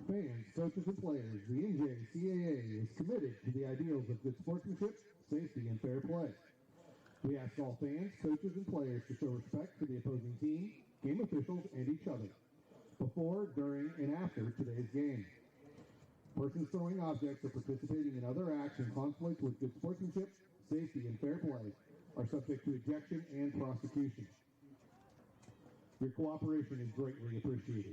Fans, coaches, and players, the NJCAA is committed to the ideals of good sportsmanship, safety, and fair play. We ask all fans, coaches, and players to show respect to the opposing team, game officials, and each other before, during, and after today's game. Persons throwing objects or participating in other acts in conflict with good sportsmanship, safety, and fair play are subject to ejection and prosecution. Your cooperation is greatly appreciated.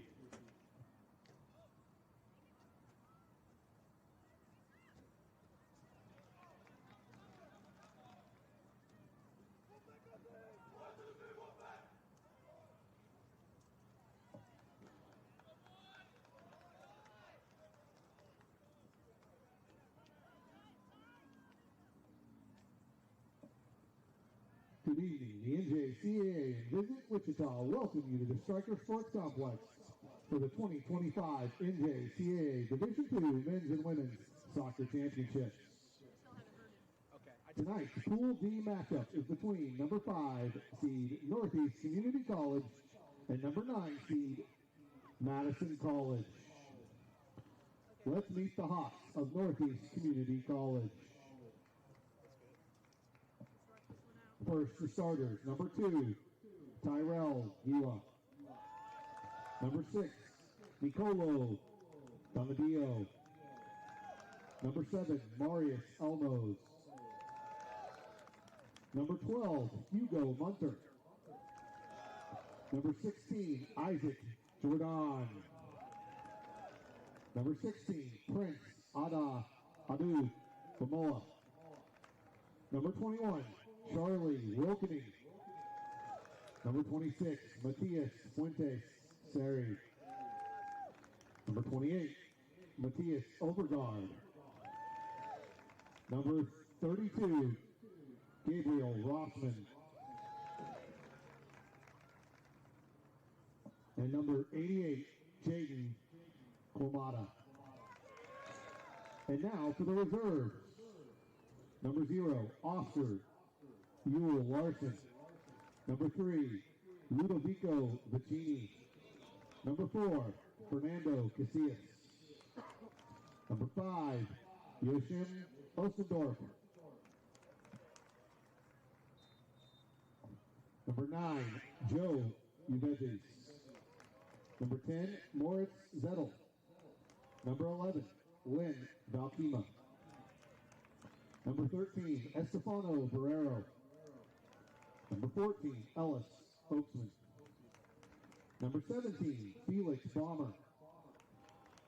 Good evening. The NJCAA and Visit Wichita welcome you to the Stryker Sports Complex for the 2025 NJCAA Division II Men's and Women's Soccer Championships. Tonight, the Pool D matchup is between number 5 seed Northeast Community College and number 9 seed Madison College. Let's meet the Hawks of Northeast Community College. First, the starters. Number 2, Tyrell Giwa. Number 6, Nicolo Donadio. Number 7, Marius Elmos. Number 12, Hugo Munter. Number 16, Isaac Jordan. Number 16, Prince Adu Famoa. Number 21, Charlie Wilkening. Number 26, Matias Fuentes Seri. Number 28, Matias Overgaard. Number 32, Gabriel Rossman. And number 88, Jaden Komada. And now for the reserves. Number 0, Oscar Yule Larson. Number 3, Ludovico Vicini. Number 4, Fernando Casillas. Number 5, Yoshim Ostendorf. Number 9, Joe Uvedes. Number 10, Moritz Zettel. Number 11, Lynn Valkema. Number 13, Estefano Barrero. Number 14, Ellis Oaksman. Number 17, Felix Bomber.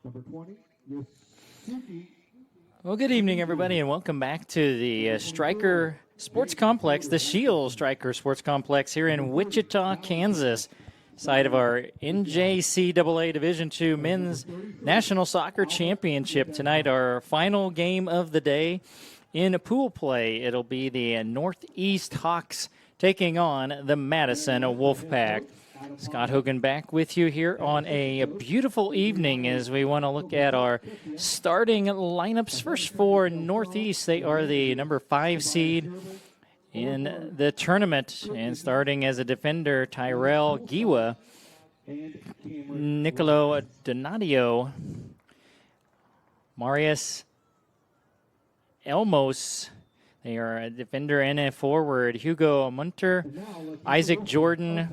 Number 20, Yosuke. Well, good evening, everybody, and welcome back to the Stryker Sports Complex, the Shield Stryker Sports Complex here in Wichita, Kansas, site of our NJCAA Division II Men's National Soccer Championship. Tonight, our final game of the day in pool play. It'll be the Northeast Hawks taking on the Madison Wolfpack. Scott Hogan back with you here on a beautiful evening as we want to look at our starting lineups. First for Northeast, they are the number 5 seed in the tournament, and starting as a defender, Tyrell Giwa, Nicolo Donadio, Marius Elmos. They are a defender and a forward. Hugo Munter, Isaac Jordan,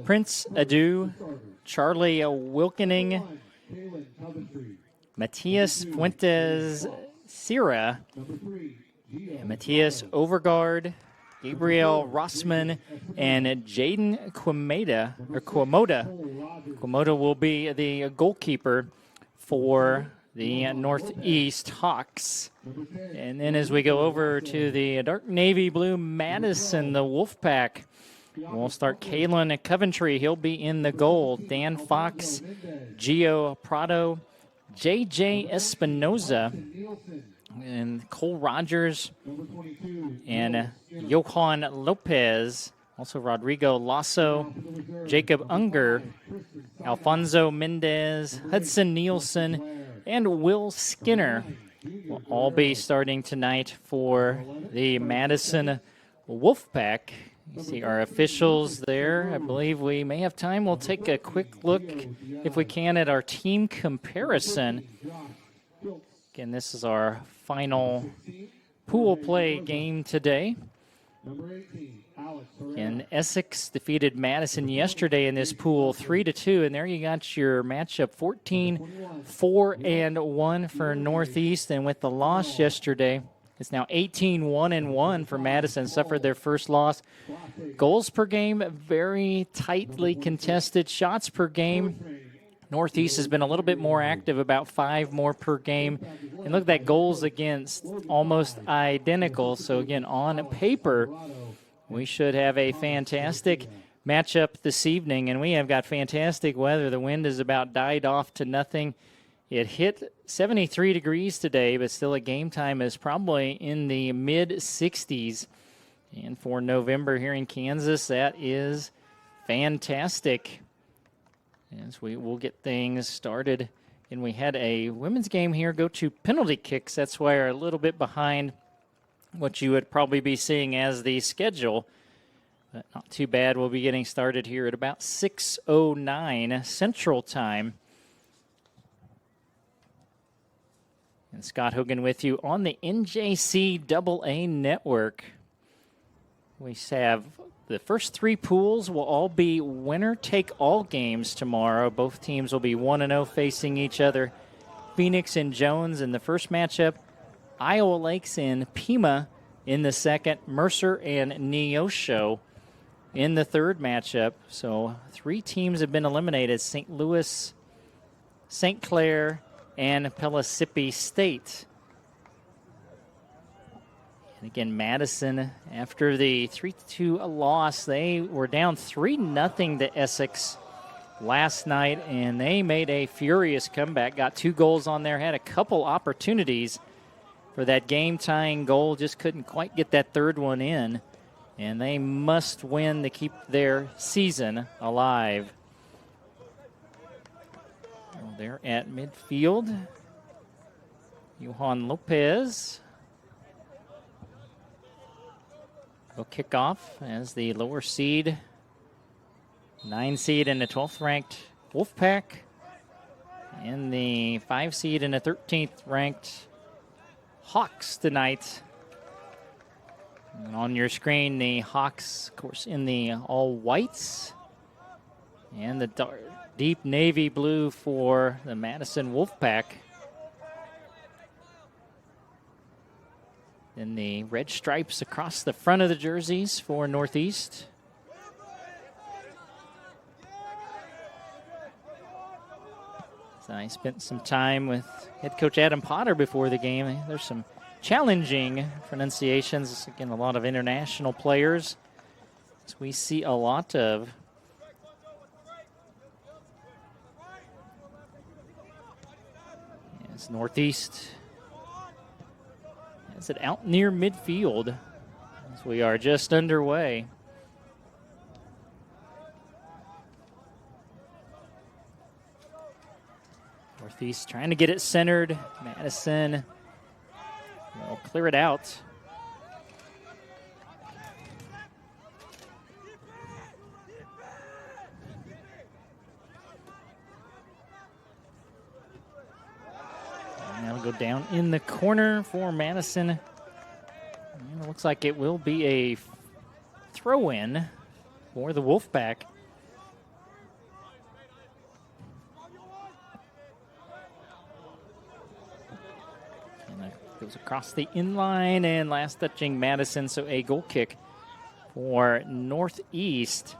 Prince Adu, Charlie Wilkening, Matias Fuentes Sierra, Matias Overgaard, Gabriel Rossman, and Jaden Quimoda. Quimoda will be the goalkeeper for the Northeast Hawks. And then as we go over to the dark navy blue Madison, the Wolfpack, we'll start Kalen at Coventry. He'll be in the goal. Dan Fox, Gio Prado, J.J. Espinoza, and Cole Rogers, and Johan Lopez. Also Rodrigo Lasso, Jacob Unger, Alfonso Mendez, Hudson Nielsen, and Will Skinner will all be starting tonight for the Madison Wolfpack. You see our officials there. I believe we may have time. We'll take a quick look, if we can, at our team comparison. Again, this is our final pool play game today. And Essex defeated Madison yesterday in this pool 3-2, and there you got your matchup 14-4-1 for Northeast, and with the loss yesterday, it's now 18-1-1 for Madison. Suffered their first loss. Goals per game, very tightly contested. Shots per game, Northeast has been a little bit more active, about 5 more per game. And look at that, goals against, almost identical. So again, on paper, we should have a fantastic matchup this evening, and we have got fantastic weather. The wind has about died off to nothing. It hit 73 degrees today, but still at game time is probably in the mid-60s. And for November here in Kansas, that is fantastic. As we will get things started. And we had a women's game here go to penalty kicks. That's why we're a little bit behind what you would probably be seeing as the schedule. But not too bad. We'll be getting started here at about 6:09 Central Time. And Scott Hogan with you on the NJCAA network. We have the first 3 pools will all be winner-take-all games tomorrow. Both teams will be 1-0 facing each other. Phoenix and Jones in the first matchup. Iowa Lakes and Pima in the second. Mercer and Neosho in the third matchup. So 3 teams have been eliminated: St. Louis, St. Clair, and Pellissippi State. And again, Madison, after the 3-2 loss, they were down 3-0 to Essex last night, and they made a furious comeback. Got 2 goals on there, had a couple opportunities for that game-tying goal, just couldn't quite get that third one in. And they must win to keep their season alive. Well, they're at midfield. Johan Lopez will kick off as the lower seed, 9 seed and the 12th ranked Wolfpack, and the 5 seed and the 13th ranked Hawks tonight. And on your screen, the Hawks, of course, in the all whites, and the dark, deep navy blue for the Madison Wolfpack. And the red stripes across the front of the jerseys for Northeast. So I spent some time with head coach Adam Potter before the game. There's some challenging pronunciations. Again, a lot of international players, as we see a lot of. Yes, Northeast. Is it out near midfield as we are just underway. Northeast trying to get it centered. Madison will clear it out. That'll go down in the corner for Madison. And it looks like it will be a throw-in for the Wolfpack. And that goes across the inline and last touching Madison, so a goal kick for Northeast.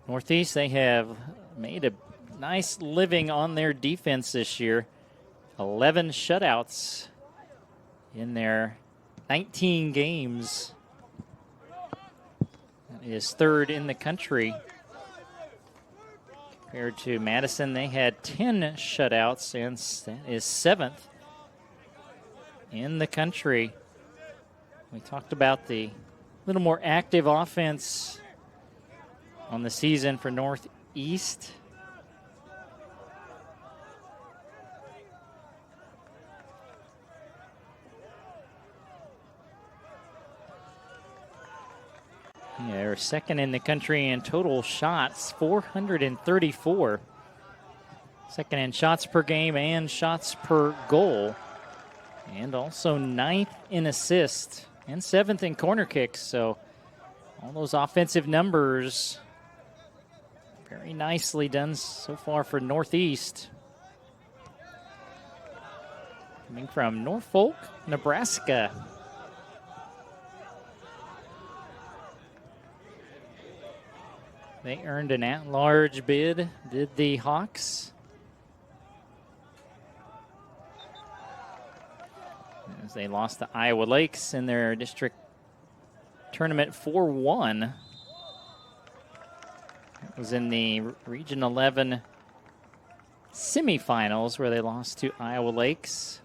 Northeast, they have made a nice living on their defense this year. 11 shutouts in their 19 games. That is 3rd in the country. Compared to Madison, they had 10 shutouts, and that is 7th in the country. We talked about the little more active offense on the season for Northeast. Yeah, they're second in the country in total shots, 434. Second in shots per game and shots per goal. And also ninth in assists and seventh in corner kicks. So all those offensive numbers very nicely done so far for Northeast. Coming from Norfolk, Nebraska. They earned an at-large bid, did the Hawks. As they lost to Iowa Lakes in their district tournament 4-1. It was in the Region 11 semifinals where they lost to Iowa Lakes.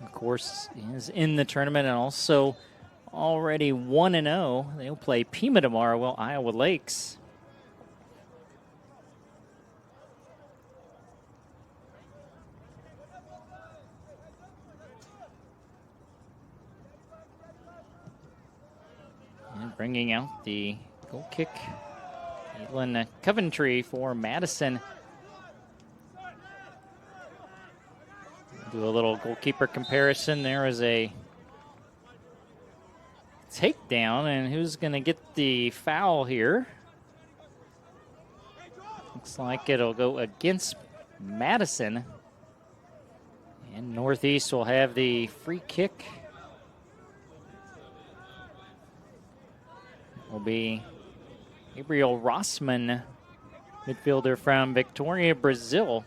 Of course, is in the tournament and also already 1-0. They'll play Pima tomorrow, well, Iowa Lakes. And bringing out the goal kick, Caitlin Coventry for Madison. Do a little goalkeeper comparison. There is a takedown, and who's going to get the foul here? Looks like it'll go against Madison. And Northeast will have the free kick. Will be Gabriel Rossman, midfielder from Victoria, Brazil.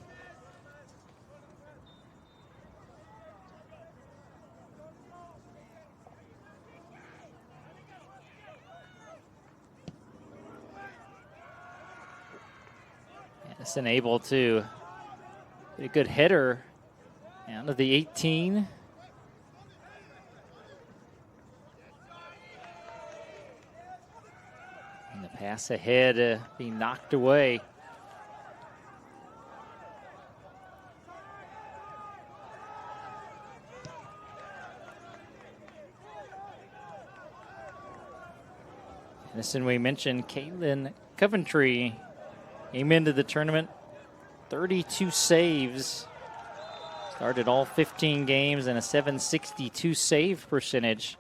Madison able to get a good header out of the 18. And the pass ahead being knocked away. Listen, we mentioned Caitlin Coventry came into the tournament, 32 saves. Started all 15 games and a .762 save percentage.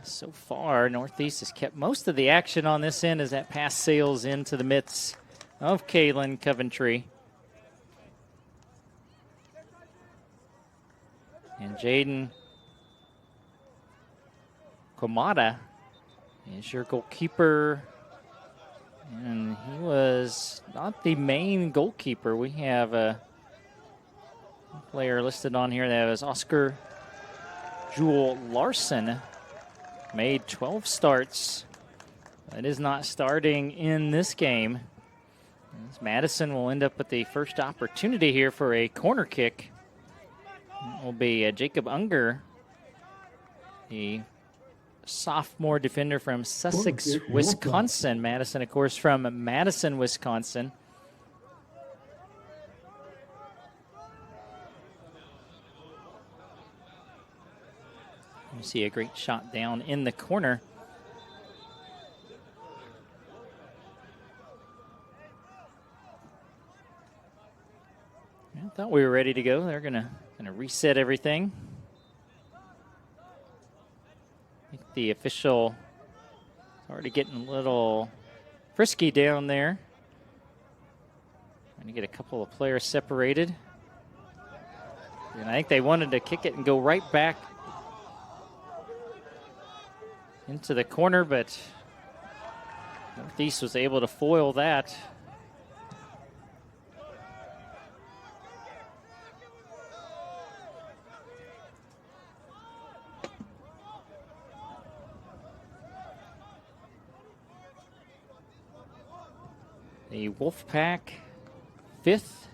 So far, Northeast has kept most of the action on this end as that pass sails into the midst of Caitlin Coventry. And Jaden Komada is your goalkeeper. And he was not the main goalkeeper. We have a player listed on here that was Oscar Jewel Larson. Made 12 starts. That is not starting in this game. As Madison will end up with the first opportunity here for a corner kick. It will be Jacob Unger, the sophomore defender from Sussex, Wisconsin. Madison, of course, from Madison, Wisconsin. You see a great shot down in the corner. I thought we were ready to go. They're gonna reset everything. I think the official is already getting a little frisky down there. Trying to get a couple of players separated. And I think they wanted to kick it and go right back into the corner, but Northeast was able to foil that. The Wolfpack, 5th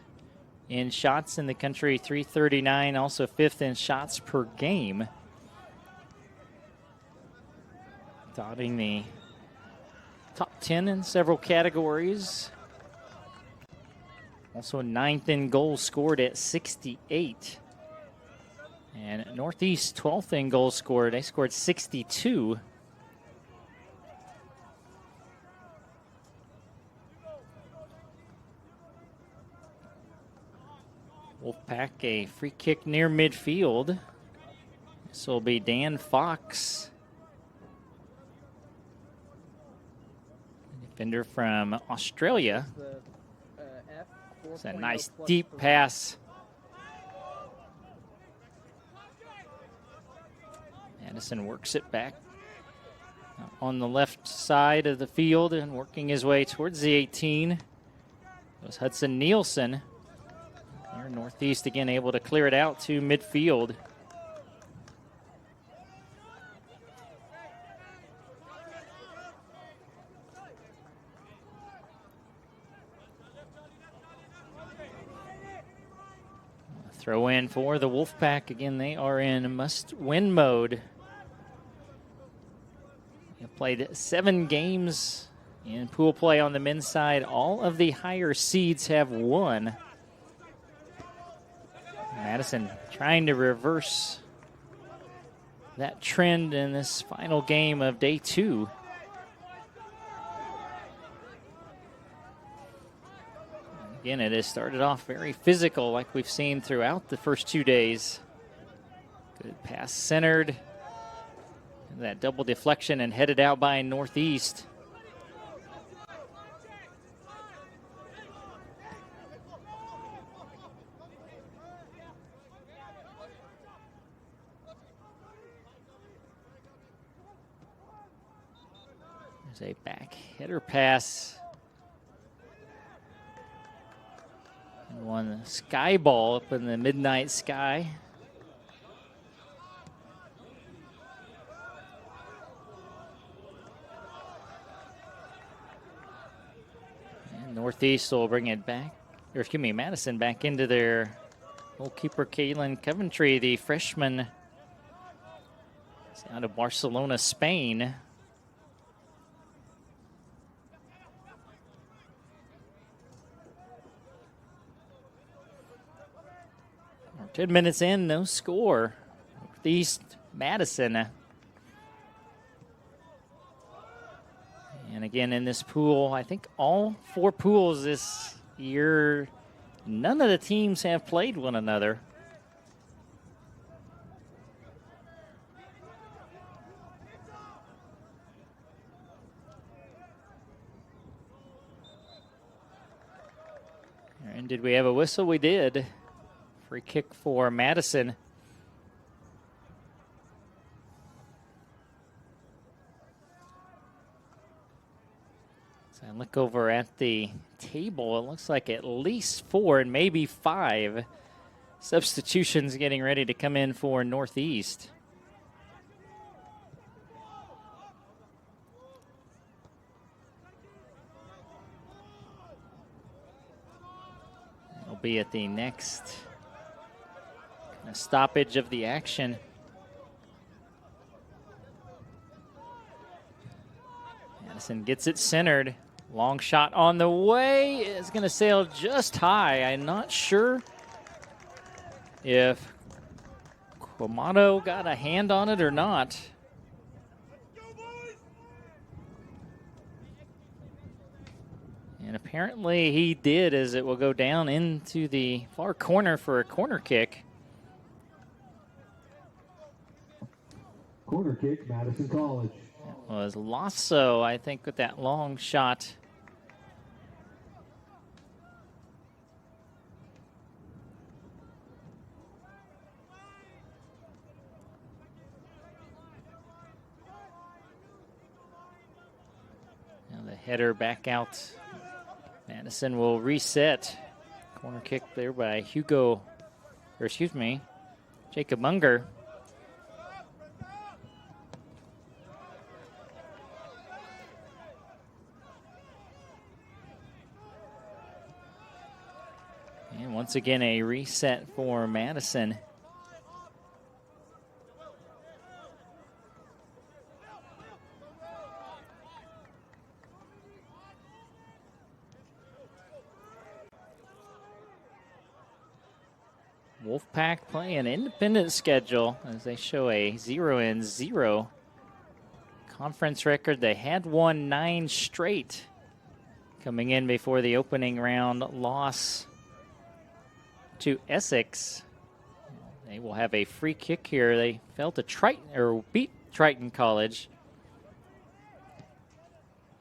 in shots in the country, 339, also 5th in shots per game. Dotting the top 10 in several categories. Also ninth in goals scored at 68. And Northeast 12th in goals scored. They scored 62. Wolfpack a free kick near midfield. This will be Dan Fox. Defender from Australia. It's a nice deep pass. Madison works it back on the left side of the field and working his way towards the 18. It was Hudson Nielsen. There, Northeast again able to clear it out to midfield. Throw in for the Wolfpack. Again, they are in must-win mode. They played 7 games in pool play on the men's side. All of the higher seeds have won. Madison trying to reverse that trend in this final game of day 2. Again, it has started off very physical like we've seen throughout the first 2 days. Good pass centered. That double deflection and headed out by Northeast. There's a back header pass. And one sky ball up in the midnight sky. And Northeast will bring it back, or excuse me, Madison back into their goalkeeper, Kaylin Coventry, the freshman. It's out of Barcelona, Spain. 10 minutes in, no score. Northeast Madison. And again, in this pool, I think all 4 pools this year, none of the teams have played one another. And did we have a whistle? We did. Free kick for Madison. So I look over at the table. It looks like at least 4 and maybe 5 substitutions getting ready to come in for Northeast. It'll be at the next stoppage of the action. Madison gets it centered. Long shot on the way. Is going to sail just high. I'm not sure if Quamato got a hand on it or not. And apparently he did, as it will go down into the far corner for a corner kick. Corner kick, Madison College. That was Lasso, I think, with that long shot. Now the header back out. Madison will reset. Corner kick there by Jacob Munger. And once again, a reset for Madison. Wolfpack play an independent schedule as they show a 0-0 conference record. They had won 9 straight coming in before the opening round loss to Essex. They will have a free kick here. They fell to beat Triton College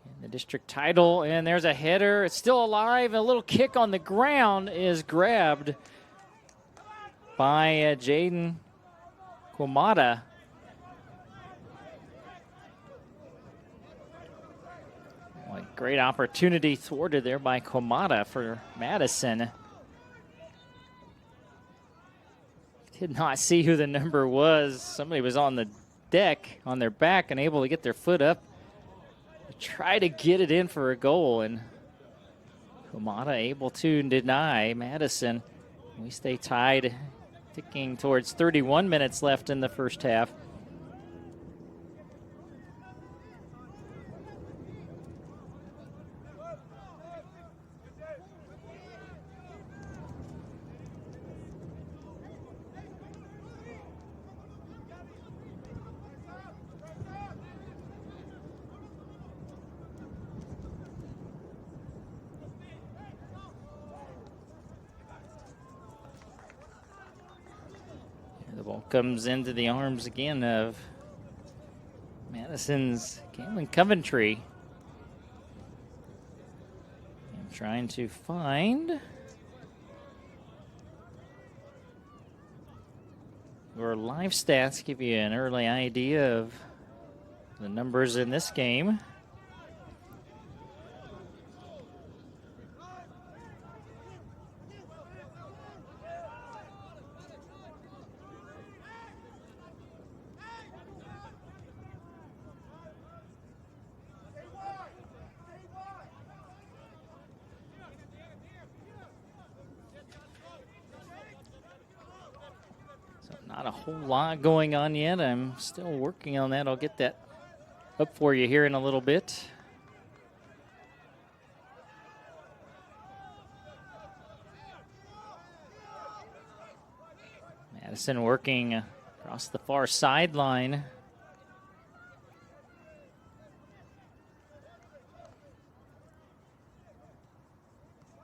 in the district title, and there's a header. It's still alive. A little kick on the ground is grabbed by Jaden Kwamada. Great opportunity thwarted there by Kwamada for Madison. Did not see who the number was. Somebody was on the deck, on their back, and able to get their foot up to try to get it in for a goal. And Kwamada able to deny Madison. We stay tied, ticking towards 31 minutes left in the first half. The ball comes into the arms again of Madison's Cameron Coventry. And trying to find your live stats, give you an early idea of the numbers in this game. Not a whole lot going on yet. I'm still working on that. I'll get that up for you here in a little bit. Madison working across the far sideline.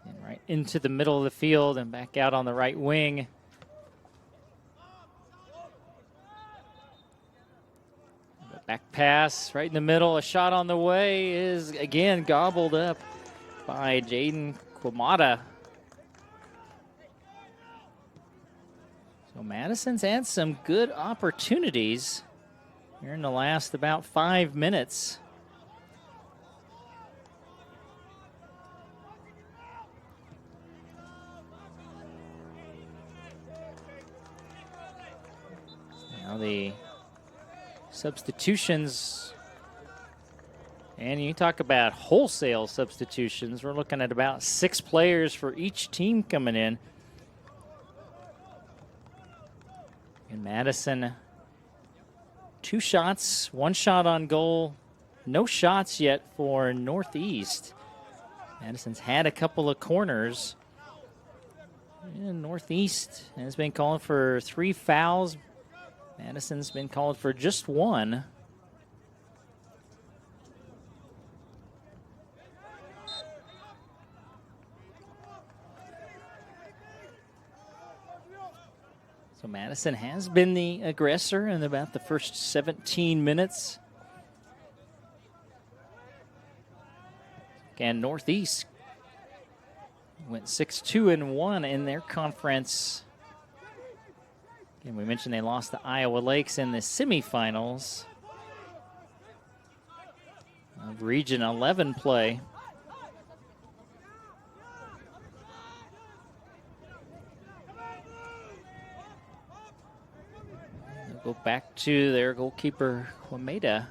And right into the middle of the field and back out on the right wing. Back pass right in the middle. A shot on the way is again gobbled up by Jaden Kwamada. So Madison's had some good opportunities here in the last about 5 minutes. Now the substitutions, and you talk about wholesale substitutions, we're looking at about 6 players for each team coming in. In Madison, 2 shots, 1 shot on goal, no shots yet for Northeast. Madison's had a couple of corners. And Northeast has been calling for 3 fouls. Madison's been called for just 1. So Madison has been the aggressor in about the first 17 minutes. And Northeast went 6-2-1 in their conference. And we mentioned they lost to Iowa Lakes in the semifinals of Region 11 play. They'll go back to their goalkeeper, Kwamada.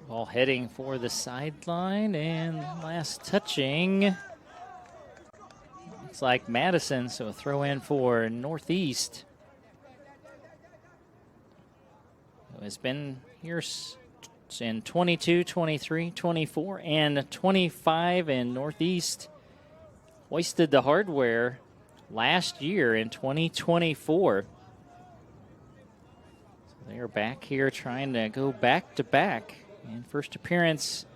Ball heading for the sideline, and last touching Looks like Madison, so a throw in for Northeast. It's been here in 22, 23, 24, and 25, and Northeast hoisted the hardware last year in 2024. So they are back here trying to go back-to-back. And first appearance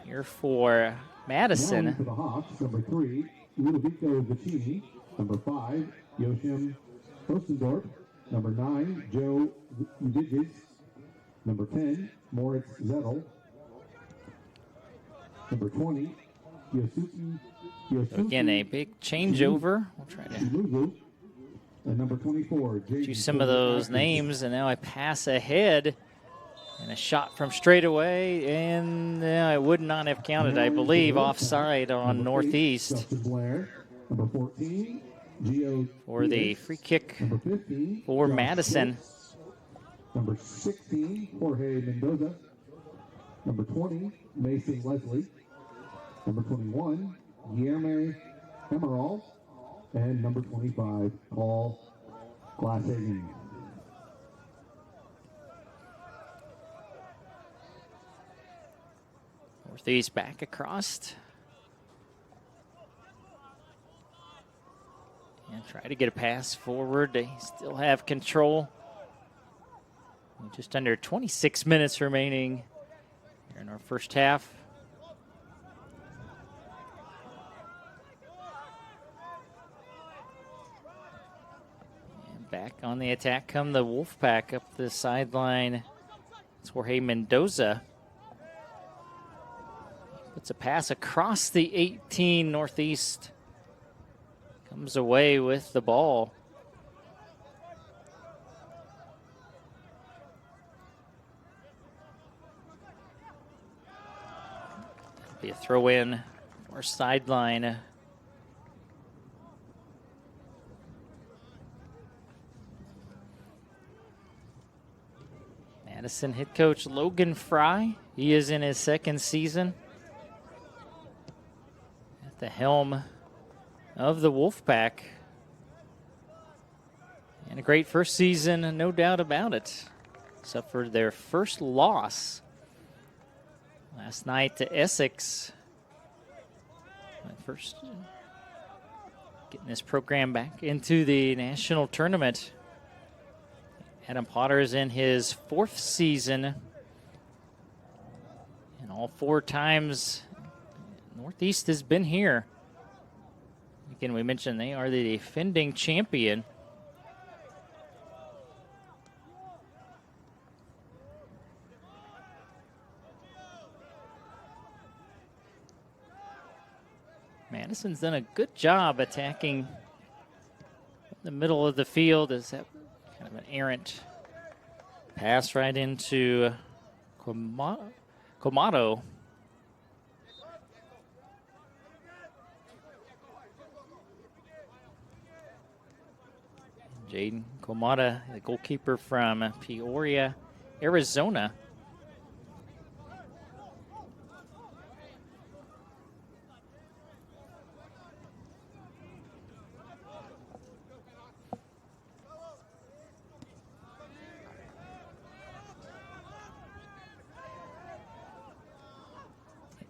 here for Madison. Now for the Hawks, number 3, Ludovico Vicini. Number 5, Joachim Ostendorp. Number 9, Joe Udiges. Number 10, Moritz Zettel. Number 20, Yosuke. So again, a big changeover. We'll try to and number 24, do some of those names, and now I pass ahead. And a shot from straight away, and it would not have counted, I believe, offside on Northeast. Blair, number 14, for the free kick for Madison. Number 16, Jorge Mendoza. Number 20, Mason Leslie. Number 21, Guillermo Emerald. And number 25, Paul Glasshagen. Northeast back across. And try to get a pass forward. They still have control. Just under 26 minutes remaining here in our first half. And back on the attack come the Wolfpack up the sideline. It's Jorge Mendoza. Puts a pass across the 18. Northeast comes away with the ball. That'll be a throw in or sideline. Madison head coach Logan Fry. He is in his second season at the helm of the Wolfpack. And a great first season, no doubt about it. Suffered their first loss last night to Essex. First getting this program back into the national tournament. Adam Potter is in his fourth season. And all 4 times Northeast has been here. Again, we mentioned they are the defending champion. Madison's done a good job attacking the middle of the field. Is that kind of an errant pass right into Comato. Jaden Comata, the goalkeeper from Peoria, Arizona.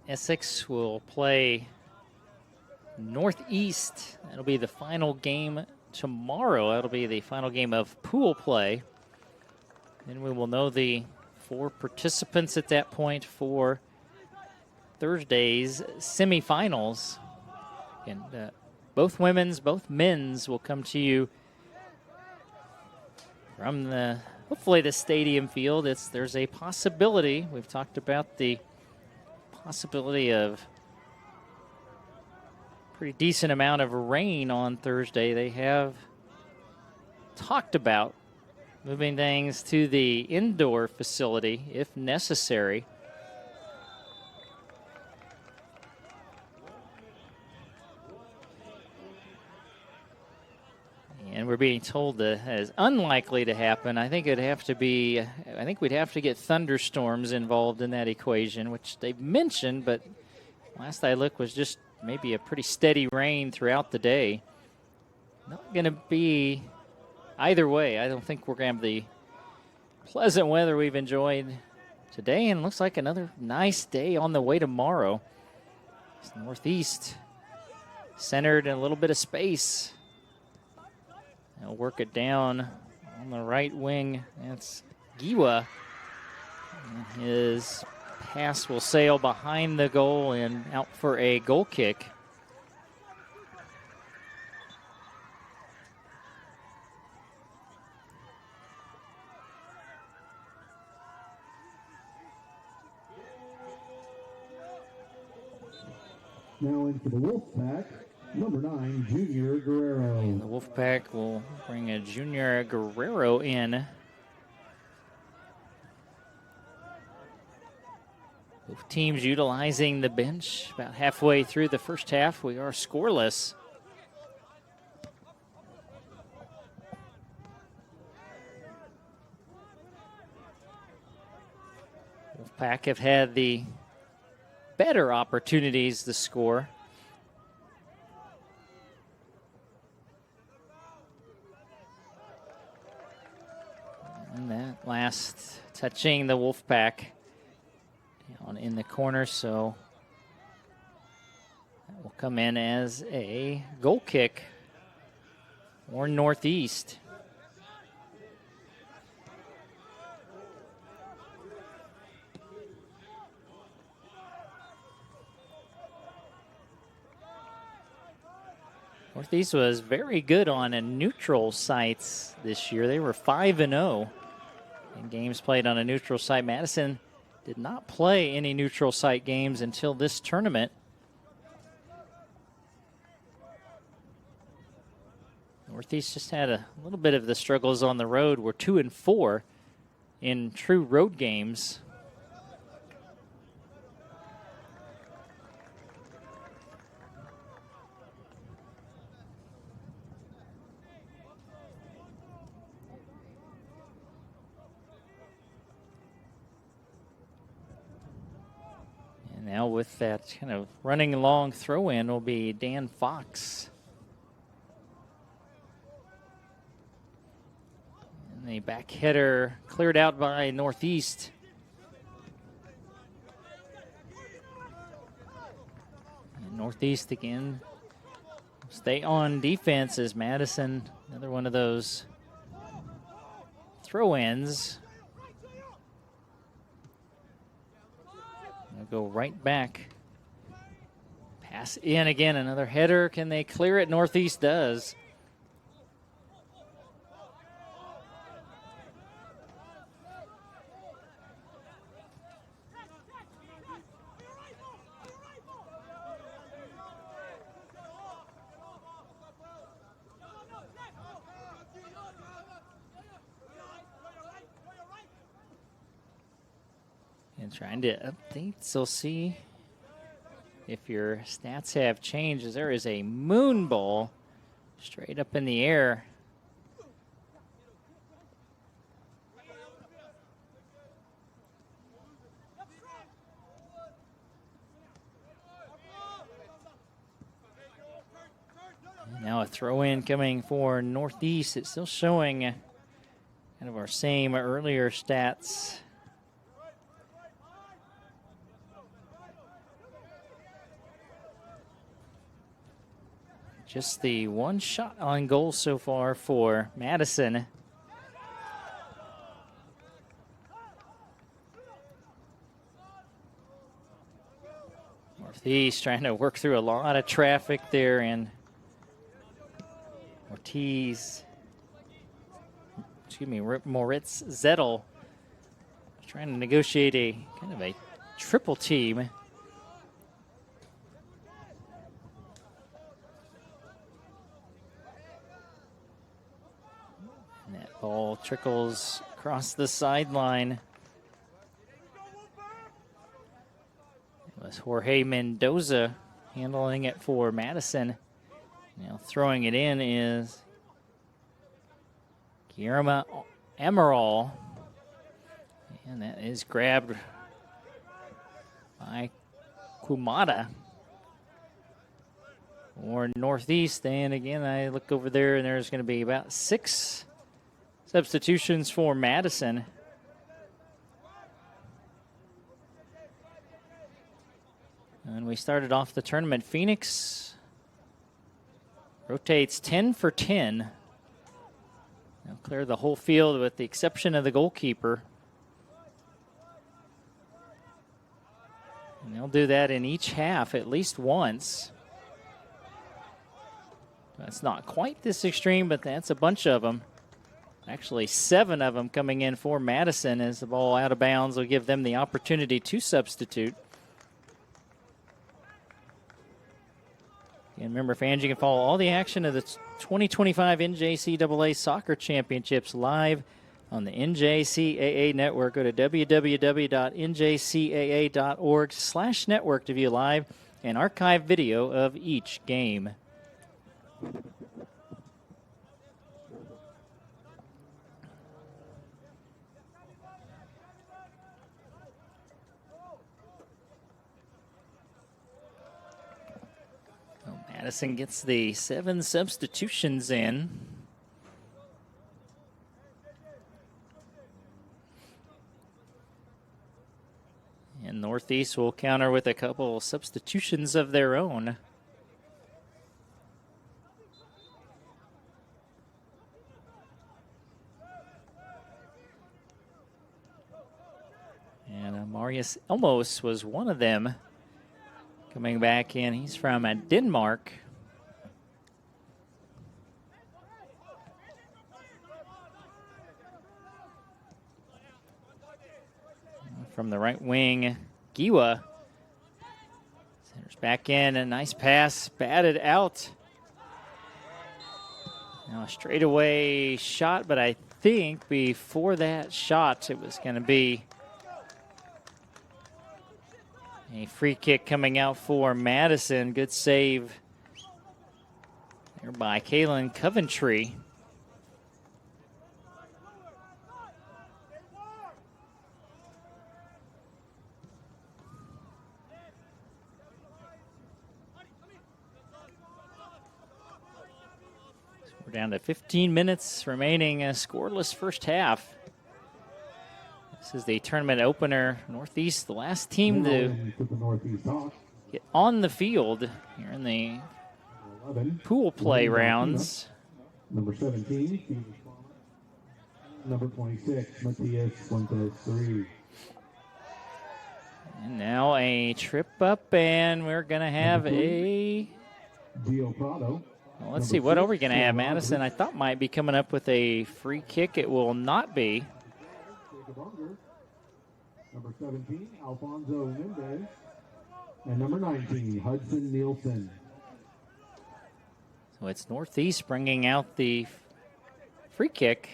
Essex will play Northeast. That'll be the final game tomorrow. That'll be the final game of pool play. Then we will know the 4 participants at that point for Thursday's semifinals. And both women's, both men's will come to you from hopefully the stadium field. There's a possibility. We've talked about the possibility of pretty decent amount of rain on Thursday. They have talked about moving things to the indoor facility if necessary. And we're being told that is unlikely to happen. I think we'd have to get thunderstorms involved in that equation, which they've mentioned, but last I looked was just maybe a pretty steady rain throughout the day. Not going to be either way. I don't think we're going to have the pleasant weather we've enjoyed today, and looks like another nice day on the way tomorrow. It's northeast, centered in a little bit of space. They'll work it down on the right wing. That's Giwa. His pass will sail behind the goal and out for a goal kick. Now in for the Wolfpack, number 9, Junior Guerrero. And the Wolfpack will bring a Junior Guerrero in. Both teams utilizing the bench. About halfway through the first half, we are scoreless. Wolfpack have had the better opportunities to score. And that last touching the Wolfpack down in the corner, so that will come in as a goal kick or northeast. Northeast was very good on a neutral sites this year. They were 5-0 in games played on a neutral site. Madison did not play any neutral site games until this tournament. Northeast just had a little bit of the struggles on the road. We're 2-4 in true road games. Now with that kind of running along throw-in will be Dan Fox. And the back header cleared out by Northeast. And Northeast again stay on defense as Madison, another one of those throw-ins. Go right back. Pass in again, another header. Can they clear it? Northeast does. And trying to update, so see if your stats have changed. As there is a moon ball straight up in the air. Now a throw-in coming for Northeast. It's still showing kind of our same earlier stats. Just the one shot on goal so far for Madison. Northeast trying to work through a lot of traffic there, and Moritz Zettel trying to negotiate a kind of a triple team. Ball trickles across the sideline. It was Jorge Mendoza handling it for Madison. Now throwing it in is Guillermo Amaral. And that is grabbed by Kumada. for Northeast. And again, I look over there, and there's going to be about 6 substitutions for Madison. And we started off the tournament. Phoenix rotates 10 for 10. They'll clear the whole field with the exception of the goalkeeper. And they'll do that in each half at least once. That's not quite this extreme, but that's a bunch of them. Actually, 7 of them coming in for Madison as the ball out of bounds will give them the opportunity to substitute. And remember, fans, you can follow all the action of the 2025 NJCAA Soccer Championships live on the NJCAA network. Go to www.njcaa.org/network to view live and archive video of each game. Madison gets the 7 substitutions in. And Northeast will counter with a couple substitutions of their own. And Marius Elmos was one of them. Coming back in, he's from Denmark. From the right wing, Giwa. Centers back in, a nice pass, batted out. Now a straightaway shot, but I think before that shot, it was going to be a free kick coming out for Madison. Good save there by Kaylin Coventry. So we're down to 15 minutes remaining, a scoreless first half. This is the tournament opener. Northeast, the last team to get on the field here in the pool play rounds. Number 17, number 26, Matias Fuentes 3. And now a trip up, and we're going to have a... Well, let's see, what are we going to have? Madison, I thought, might be coming up with a free kick. It will not be. Number 17, Alfonso Mendez. And number 19, Hudson Nielsen. So it's Northeast bringing out the free kick.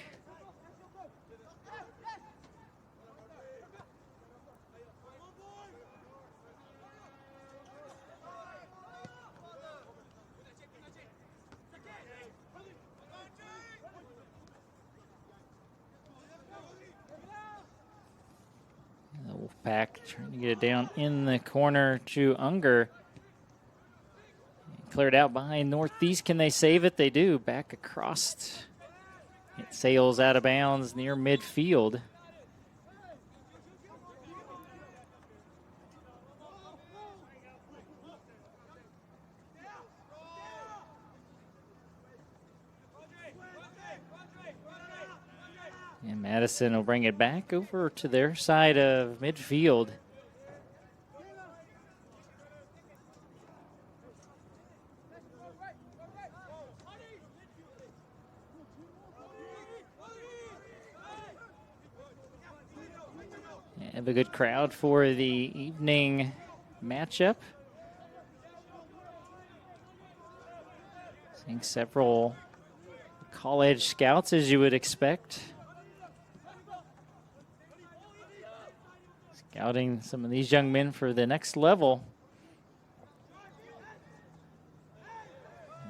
Wolfpack trying to get it down in the corner to Unger. Cleared out behind Northeast. Can they save it? They do. Back across. It sails out of bounds near midfield. And Madison will bring it back over to their side of midfield. Have a good crowd for the evening matchup. Seeing several college scouts, as you would expect. Scouting some of these young men for the next level.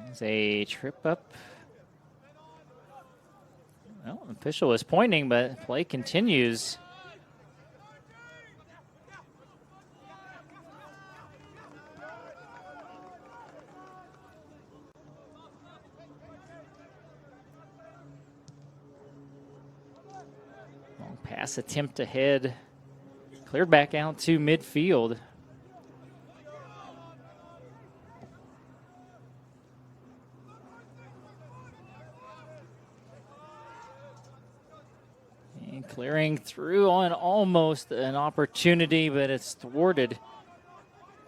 There's a trip up. Well, official is pointing, but play continues. pass attempt ahead. Cleared back out to midfield. And clearing through on almost an opportunity, but it's thwarted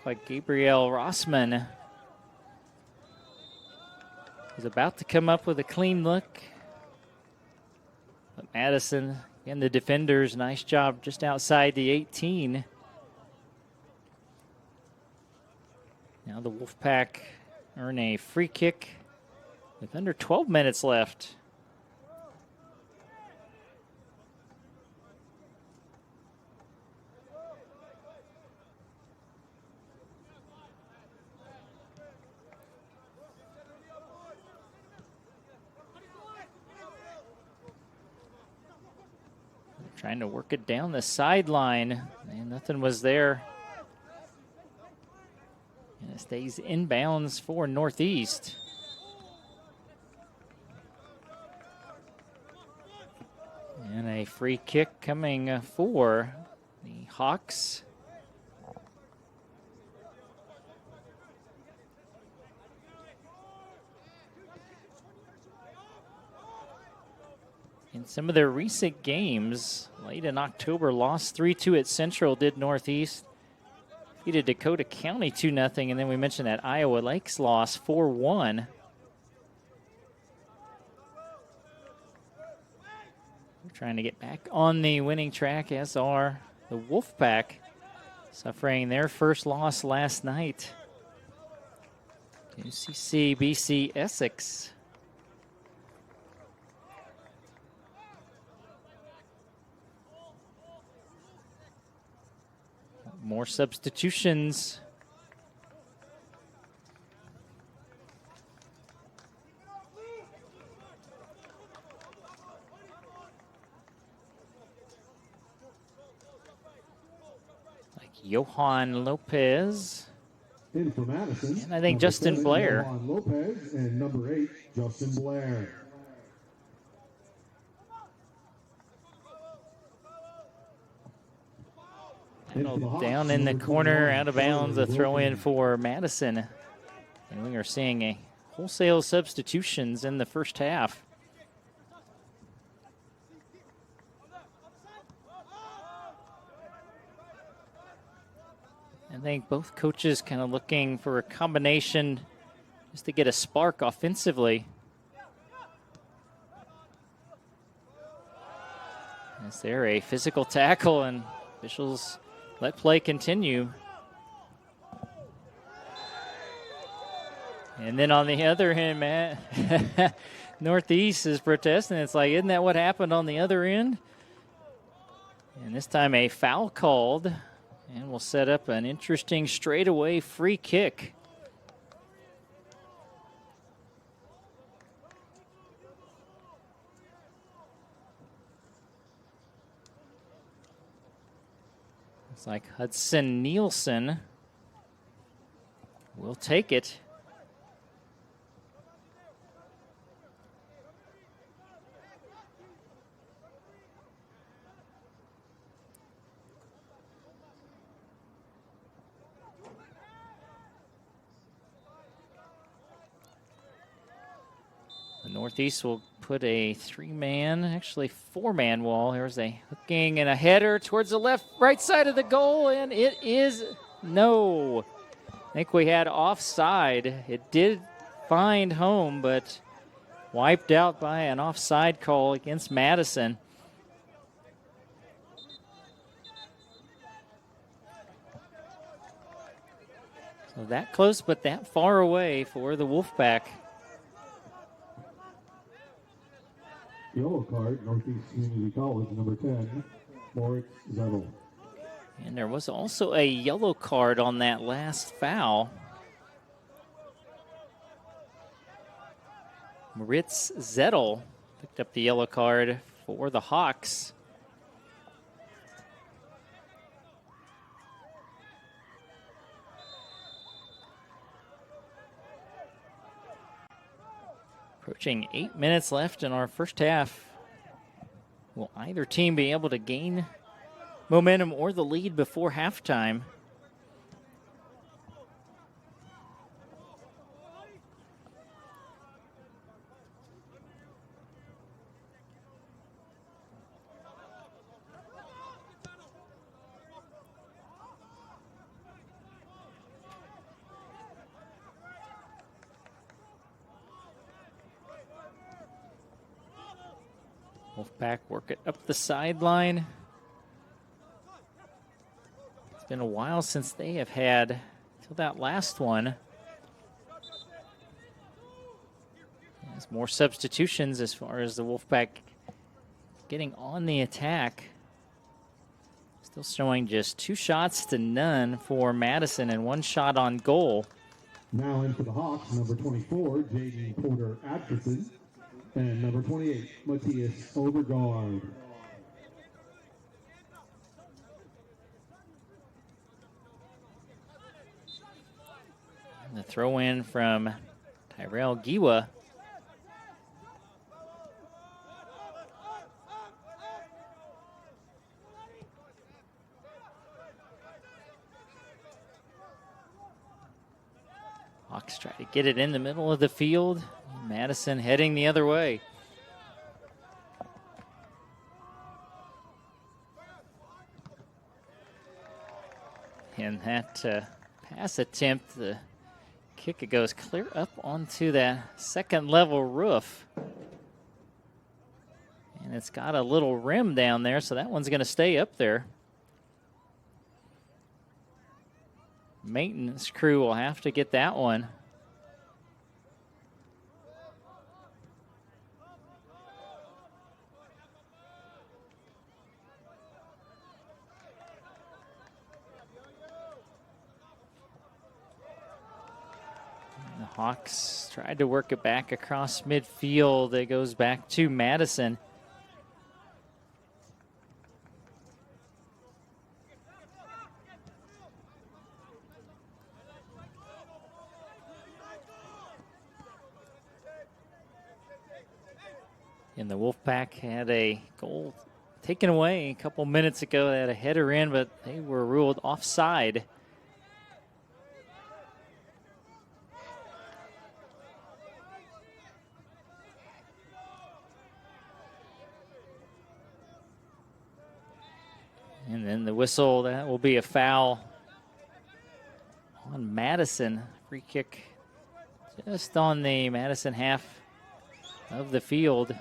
by Gabriel Rossman. Was about to come up with a clean look. But Madison, again, the defenders, nice job just outside the 18. Now the Wolfpack earn a free kick with under 12 minutes left. Trying to work it down the sideline, and nothing was there. And it stays inbounds for Northeast. And a free kick coming for the Hawks. In some of their recent games, late in October, lost 3-2 at Central, did Northeast. Defeated Dakota County 2-0, and then we mentioned that Iowa Lakes loss 4-1. We're trying to get back on the winning track, as are the Wolfpack, suffering their first loss last night to CCBC Essex. More substitutions. Like Johan Lopez. In for Madison. And I think Justin 7, Blair. Johan Lopez, and number 8, Justin Blair. Down in the corner, out of bounds, a throw in for Madison. And we are seeing a wholesale substitutions in the first half. I think both coaches kind of looking for a combination just to get a spark offensively. Is there a physical tackle, and officials let play continue. And then on the other hand, Matt, Northeast is protesting. It's like, isn't that what happened on the other end? And this time a foul called, and we'll set up an interesting straightaway free kick. It's like Hudson Nielsen will take it. The Northeast will put a 3-man, actually 4-man wall. Here's a hooking and a header towards the right side of the goal, and it is no. I think we had offside. It did find home, but wiped out by an offside call against Madison. So that close, but that far away for the Wolfpack. Yellow card, Northeast Community College, number 10, Moritz Zettel. And there was also a yellow card on that last foul. Moritz Zettel picked up the yellow card for the Hawks. Approaching 8 minutes left in our first half. Will either team be able to gain momentum or the lead before halftime? Wolfpack work it up the sideline. It's been a while since they have had, till that last one. There's more substitutions as far as the Wolfpack getting on the attack. Still showing just 2 shots to none for Madison and 1 shot on goal. Now in for the Hawks, number 24, J.D. Porter Atchison, and number 28, Matthias Overgaard. The throw in from Tyrell Giwa. Hawks try to get it in the middle of the field. Madison heading the other way. And that pass attempt, the kick, it goes clear up onto that second level roof. And it's got a little rim down there, so that one's going to stay up there. Maintenance crew will have to get that one. The Hawks tried to work it back across midfield. It goes back to Madison. And the Wolfpack had a goal taken away a couple minutes ago. They had a header in, but they were ruled offside. And then the whistle, that will be a foul on Madison. Free kick just on the Madison half of the field.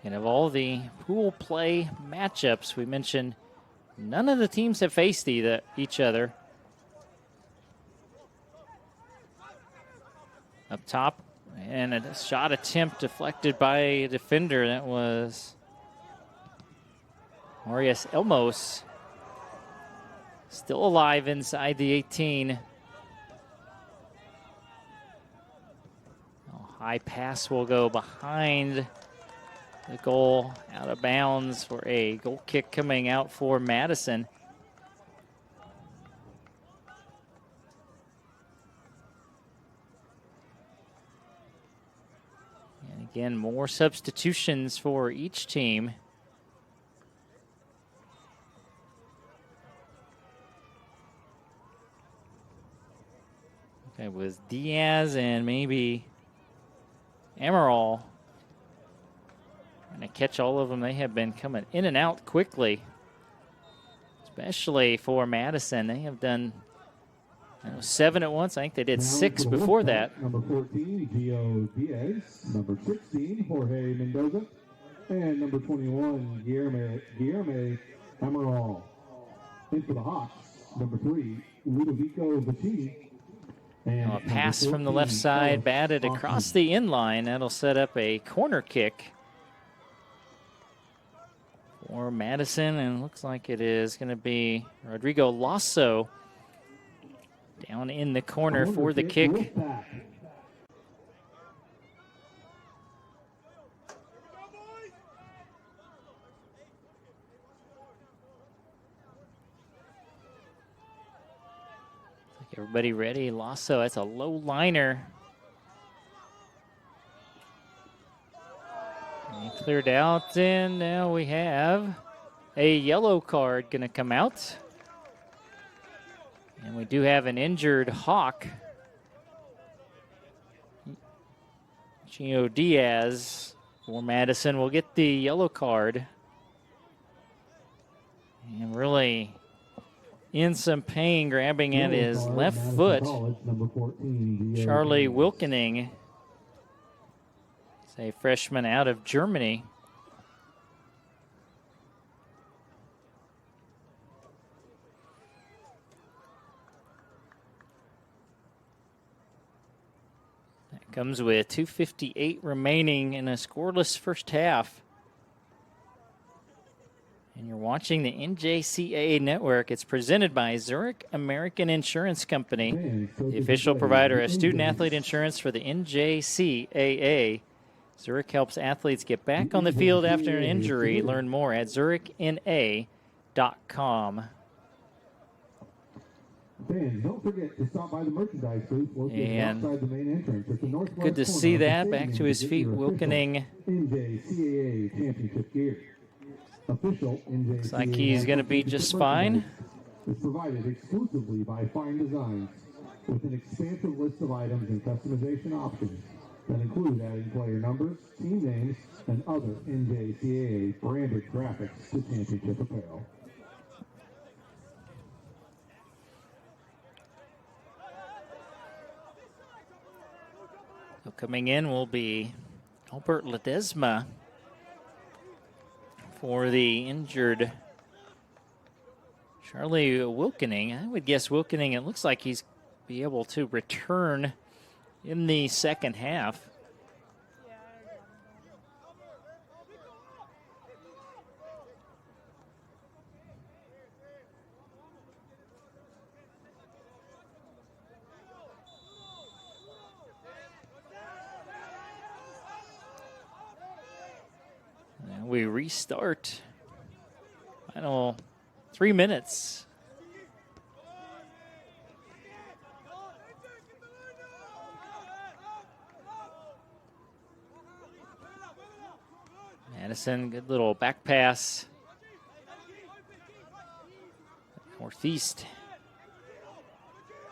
And of all the pool play matchups we mentioned, none of the teams have faced each other. Up top, and a shot attempt deflected by a defender. That was Marius Elmos. Still alive inside the 18. High pass will go behind the goal, out of bounds for a goal kick coming out for Madison. And again, more substitutions for each team. Okay, with Diaz and maybe Amaral trying to catch all of them. They have been coming in and out quickly, especially for Madison. They have done 7 at once. I think they did 6 before that. Number 14, Gio Diaz. Number 16, Jorge Mendoza. And number 21, Guillermo Amaral. In for the Hawks, number 3, Ludovico Vicini. A pass from the left side, batted across the inline. That'll set up a corner kick for Madison, and looks like it is going to be Rodrigo Lasso down in the corner for the kick. Everybody ready? Lasso, that's a low liner. And cleared out, and now we have a yellow card going to come out. And we do have an injured Hawk. Gio Diaz for Madison will get the yellow card. And really in some pain, grabbing at his left foot. Charlie Wilkening, a freshman out of Germany. That comes with 2:58 remaining in a scoreless first half. And you're watching the NJCAA Network. It's presented by Zurich American Insurance Company, the official provider of student-athlete insurance for the NJCAA. Zurich helps athletes get back on the field after an injury. Learn more at zurichna.com. Fans, don't forget to stop by the merchandise booth located outside the main entrance at the northwest good to see that. Back to his feet, Wilkening. NJCAA championship gear. Official NJCAA. Looks like he's going to be just fine. It's provided exclusively by Fine Designs with an expansive list of items and customization options that include adding player numbers, team names, and other NJCAA branded graphics to championship apparel. So coming in will be Albert Ledesma for the injured Charlie Wilkening. I would guess Wilkening, it looks like he's be able to return in the second half. And we restart. Final 3 minutes. Madison, good little back pass. Northeast.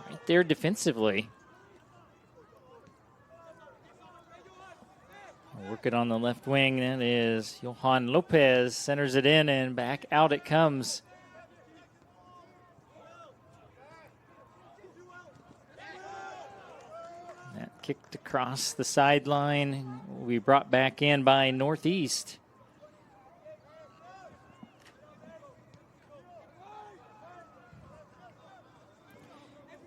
Right there defensively. Working on the left wing, that is Johan Lopez. Centers it in and back out it comes. That kicked across the sideline. Will be brought back in by Northeast.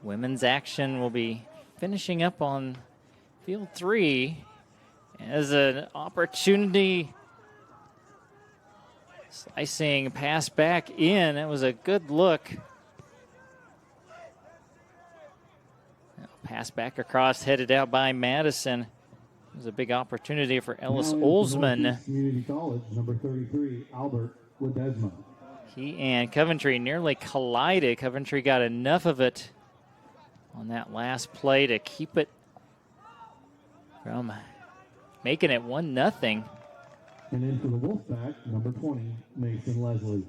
Women's action will be finishing up on field 3 as an opportunity. Slicing pass back in. That was a good look. Pass back across, headed out by Madison. It was a big opportunity for Ellis Olsman. Community College, number 33, Albert Ledesma. He and Coventry nearly collided. Coventry got enough of it on that last play to keep it from making it 1-0. And then for the Wolfpack, number 20, Mason Leslie.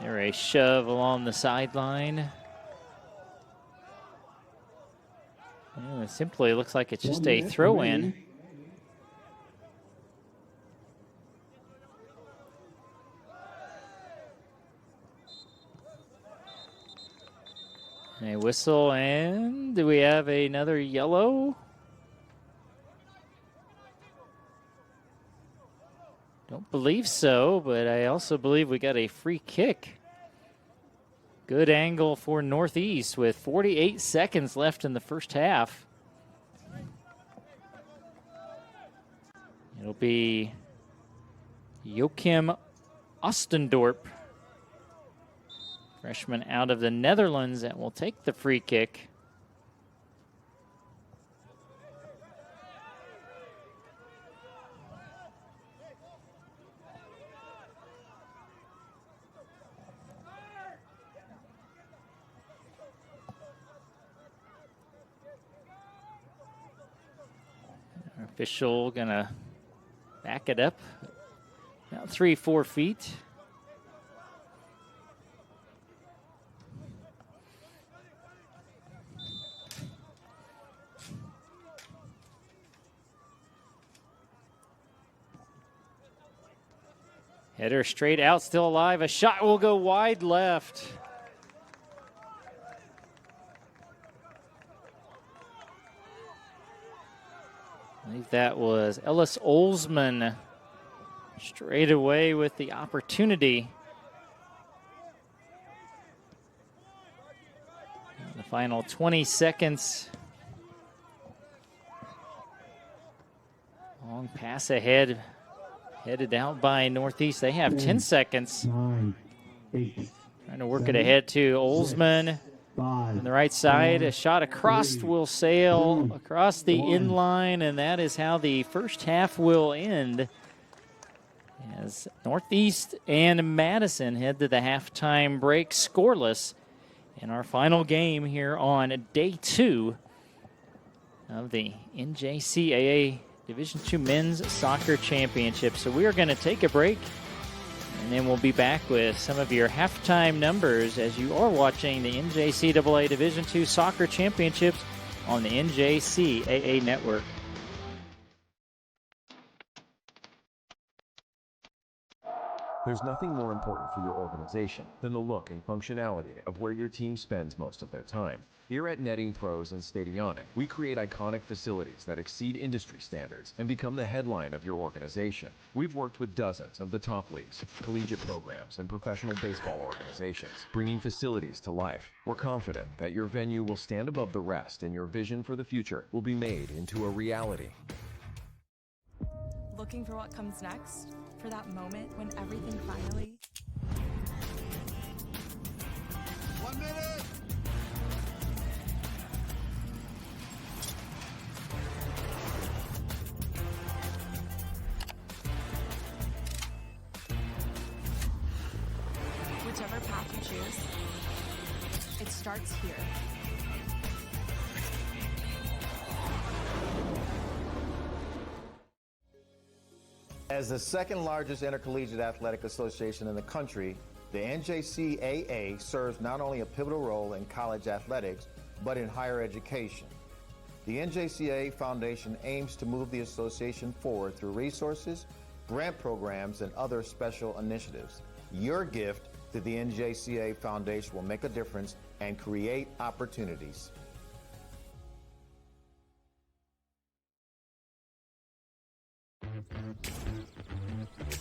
There a shove along the sideline. Well, it simply looks like it's just a throw-in. A whistle, and do we have another yellow? Don't believe so, but I also believe we got a free kick. Good angle for Northeast with 48 seconds left in the first half. It'll be Joachim Ostendorp, freshman out of the Netherlands, that will take the free kick. Official gonna back it up about 3-4 feet. Header straight out, still alive. A shot will go wide left. I believe that was Ellis Olsman straight away with the opportunity. The final 20 seconds. Long pass ahead. Headed out by Northeast. They have 10 seconds. 9, 8. Trying to work it ahead to Olsman. 5. On the right side, a shot across will sail across the inline, and that is how the first half will end. As Northeast and Madison head to the halftime break scoreless in our final game here on day 2 of the NJCAA Division II Men's Soccer Championship. So we are going to take a break, and then we'll be back with some of your halftime numbers as you are watching the NJCAA Division II Soccer Championships on the NJCAA Network. There's nothing more important for your organization than the look and functionality of where your team spends most of their time. Here at Netting Pros and Stadionic, we create iconic facilities that exceed industry standards and become the headline of your organization. We've worked with dozens of the top leagues, collegiate programs, and professional baseball organizations, bringing facilities to life. We're confident that your venue will stand above the rest and your vision for the future will be made into a reality. Looking for what comes next? For that moment when everything finally... 1 minute! Whichever path you choose, it starts here. As the second largest intercollegiate athletic association in the country, the NJCAA serves not only a pivotal role in college athletics, but in higher education. The NJCAA Foundation aims to move the association forward through resources, grant programs, and other special initiatives. Your gift to the NJCAA Foundation will make a difference and create opportunities.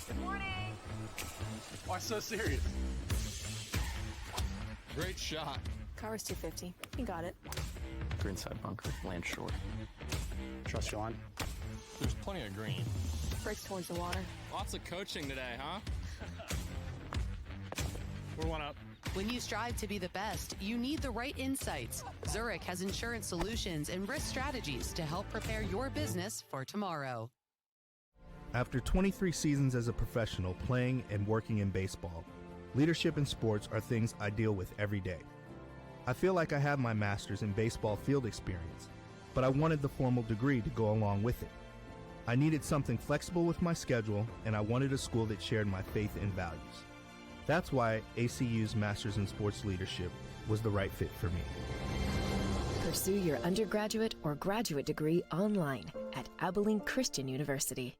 Good morning. Why so serious? Great shot. Car's 250. You got it. Greenside bunker, land short. Trust your line. There's plenty of green. Brakes towards the water. Lots of coaching today, huh? We're one up. When you strive to be the best, you need the right insights. Zurich has insurance solutions and risk strategies to help prepare your business for tomorrow. After 23 seasons as a professional playing and working in baseball, leadership in sports are things I deal with every day. I feel like I have my master's in baseball field experience, but I wanted the formal degree to go along with it. I needed something flexible with my schedule, and I wanted a school that shared my faith and values. That's why ACU's Master's in Sports Leadership was the right fit for me. Pursue your undergraduate or graduate degree online at Abilene Christian University.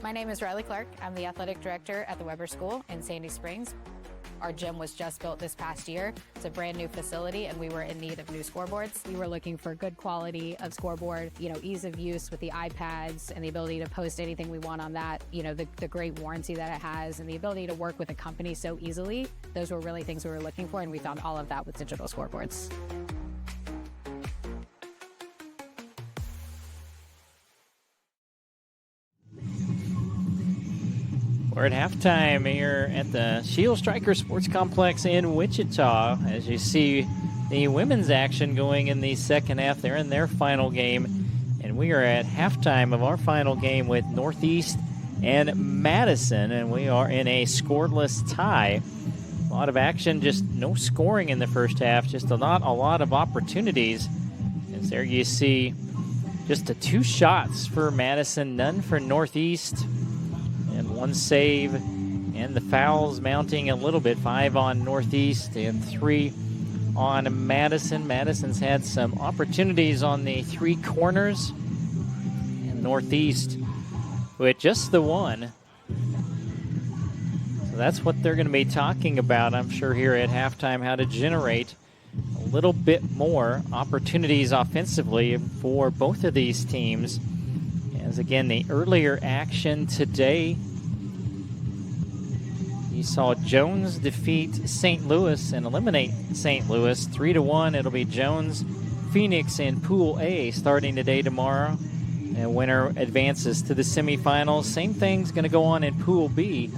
My name is Riley Clark. I'm the athletic director at the Weber School in Sandy Springs. Our gym was just built this past year. It's a brand new facility and we were in need of new scoreboards. We were looking for good quality of scoreboard, ease of use with the iPads and the ability to post anything we want on that, the great warranty that it has and the ability to work with a company so easily. Those were really things we were looking for, and we found all of that with digital scoreboards. We're at halftime here at the Shield Striker Sports Complex in Wichita. As you see the women's action going in the second half. They're in their final game. And we are at halftime of our final game with Northeast and Madison. And we are in a scoreless tie. A lot of action, just no scoring in the first half. Just not a lot of opportunities. As there you see just the 2 shots for Madison, none for Northeast. And 1 save, and the fouls mounting a little bit. 5 on Northeast and 3 on Madison. Madison's had some opportunities on the 3 corners, and Northeast with just the 1. So that's what they're going to be talking about, I'm sure, here at halftime, how to generate a little bit more opportunities offensively for both of these teams. As again, the earlier action today, you saw Jones defeat St. Louis and eliminate St. Louis 3-1. It'll be Jones, Phoenix in Pool A starting today, tomorrow. And winner advances to the semifinals. Same thing's going to go on in Pool B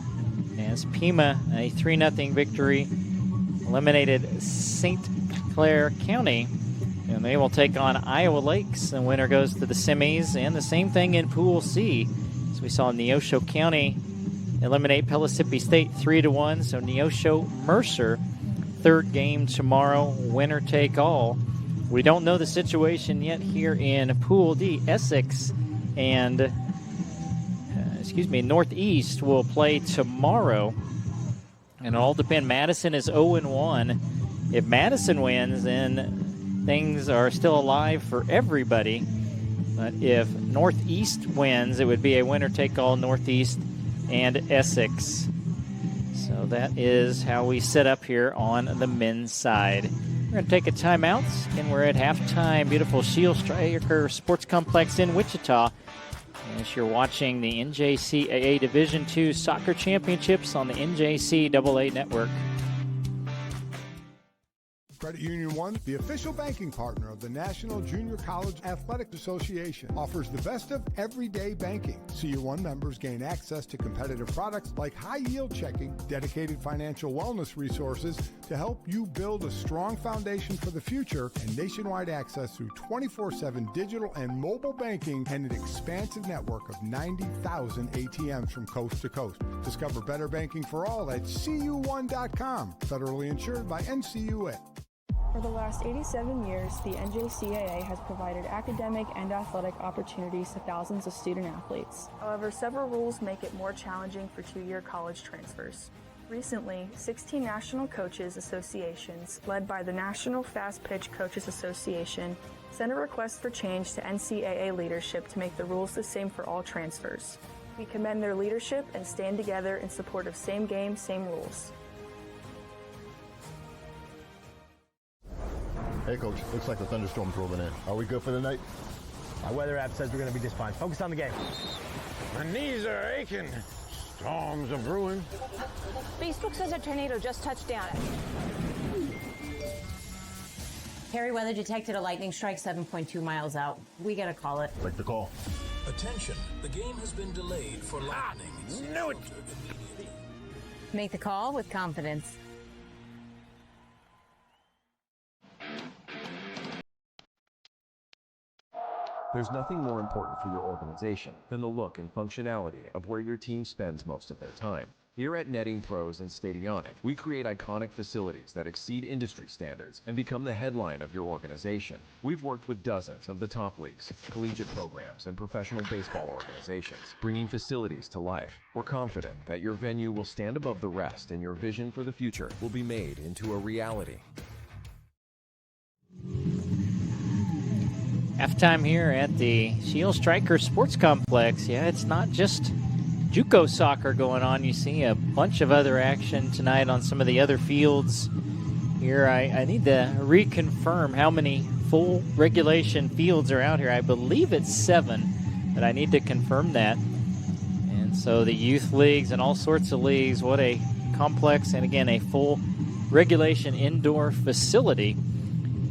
as Pima, a 3-0 victory, eliminated St. Clair County. And they will take on Iowa Lakes. The winner goes to the semis. And the same thing in Pool C. So we saw Neosho County eliminate Pellissippi State 3-1. So Neosho Mercer, 3rd game tomorrow, winner take all. We don't know the situation yet here in Pool D. Essex and Northeast will play tomorrow. And it'll all depend. Madison is 0-1. If Madison wins, then things are still alive for everybody. But if Northeast wins, it would be a winner-take-all Northeast and Essex. So that is how we set up here on the men's side. We're going to take a timeout, and we're at halftime. Beautiful Shield Striker Sports Complex in Wichita. As you're watching the NJCAA Division II Soccer Championships on the NJCAA Network. Credit Union One, the official banking partner of the National Junior College Athletic Association, offers the best of everyday banking. CU One members gain access to competitive products like high-yield checking, dedicated financial wellness resources to help you build a strong foundation for the future, and nationwide access through 24/7 digital and mobile banking and an expansive network of 90,000 ATMs from coast to coast. Discover better banking for all at cu1.com. Federally insured by NCUA. For the last 87 years, the NJCAA has provided academic and athletic opportunities to thousands of student athletes. However, several rules make it more challenging for 2-year college transfers. Recently, 16 national coaches associations, led by the National Fast Pitch Coaches Association, sent a request for change to NCAA leadership to make the rules the same for all transfers. We commend their leadership and stand together in support of same game, same rules. Hey, Coach. Looks like the thunderstorm's rolling in. Are we good for the night? My weather app says we're going to be just fine. Focus on the game. My knees are aching. Storms are brewing. Facebook says a tornado just touched down. Harry weather detected a lightning strike 7.2 miles out. We got to call it. Like the call. Attention. The game has been delayed for lightning. Knew it. Make the call with confidence. There's nothing more important for your organization than the look and functionality of where your team spends most of their time. Here at Netting Pros and Stadionic, we create iconic facilities that exceed industry standards and become the headline of your organization. We've worked with dozens of the top leagues, collegiate programs, and professional baseball organizations, bringing facilities to life. We're confident that your venue will stand above the rest and your vision for the future will be made into a reality. Halftime here at the Shield Striker Sports Complex. Yeah, it's not just JUCO soccer going on. You see a bunch of other action tonight on some of the other fields. Here, I need to reconfirm how many full regulation fields are out here. I believe it's 7, but I need to confirm that. And so the youth leagues and all sorts of leagues, what a complex and, again, a full regulation indoor facility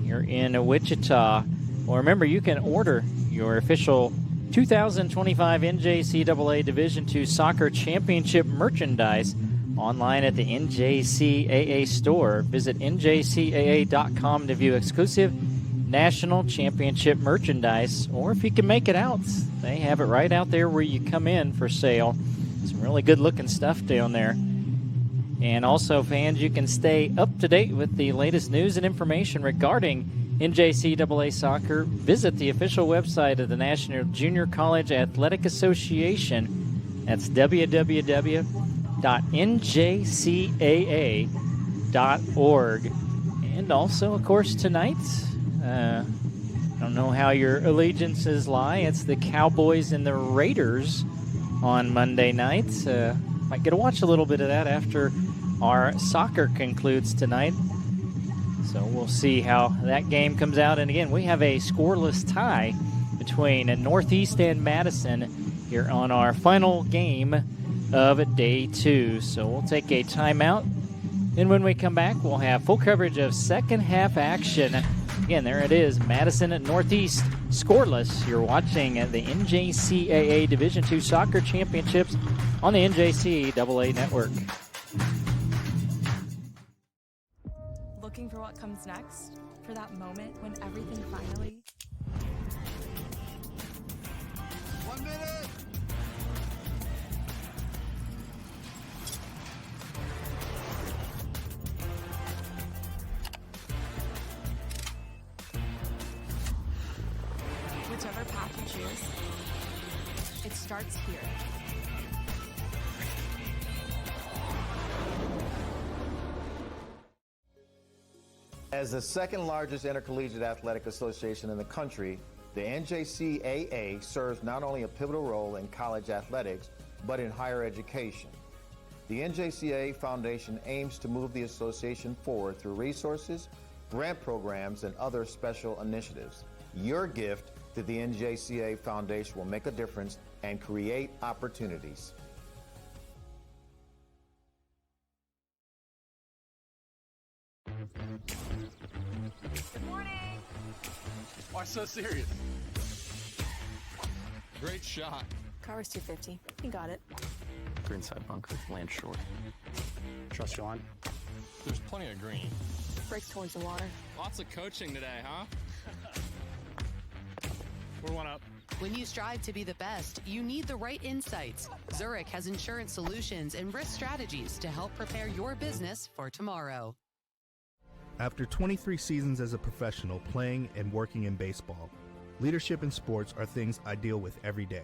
here in Wichita. Well, remember, you can order your official 2025 NJCAA Division II Soccer Championship merchandise online at the NJCAA store. Visit njcaa.com to view exclusive national championship merchandise, or if you can make it out, they have it right out there where you come in for sale. Some really good looking stuff down there. And also, fans, you can stay up to date with the latest news and information regarding NJCAA soccer. Visit the official website of the National Junior College Athletic Association. That's www.njcaa.org. And also, of course, tonight, I don't know how your allegiances lie. It's the Cowboys and the Raiders on Monday night. Might get to watch a little bit of that after our soccer concludes tonight. So we'll see how that game comes out. And again, we have a scoreless tie between Northeast and Madison here on our final game of day 2. So we'll take a timeout. And when we come back, we'll have full coverage of second half action. Again, there it is, Madison at Northeast, scoreless. You're watching the NJCAA Division II Soccer Championships on the NJCAA Network. Looking for what comes next? For that moment when everything finally... 1 minute! Whichever path you choose, it starts here. As the second largest intercollegiate athletic association in the country, the NJCAA serves not only a pivotal role in college athletics, but in higher education. The NJCAA Foundation aims to move the association forward through resources, grant programs, and other special initiatives. Your gift to the NJCAA Foundation will make a difference and create opportunities. Good morning. Why so serious? Great shot. Car's 250. You got it. Greenside bunker, land short. Trust your line. There's plenty of green. Brakes towards the water. Lots of coaching today, huh? We're one up. When you strive to be the best, you need the right insights. Zurich has insurance solutions and risk strategies to help prepare your business for tomorrow. After 23 seasons as a professional playing and working in baseball, leadership in sports are things I deal with every day.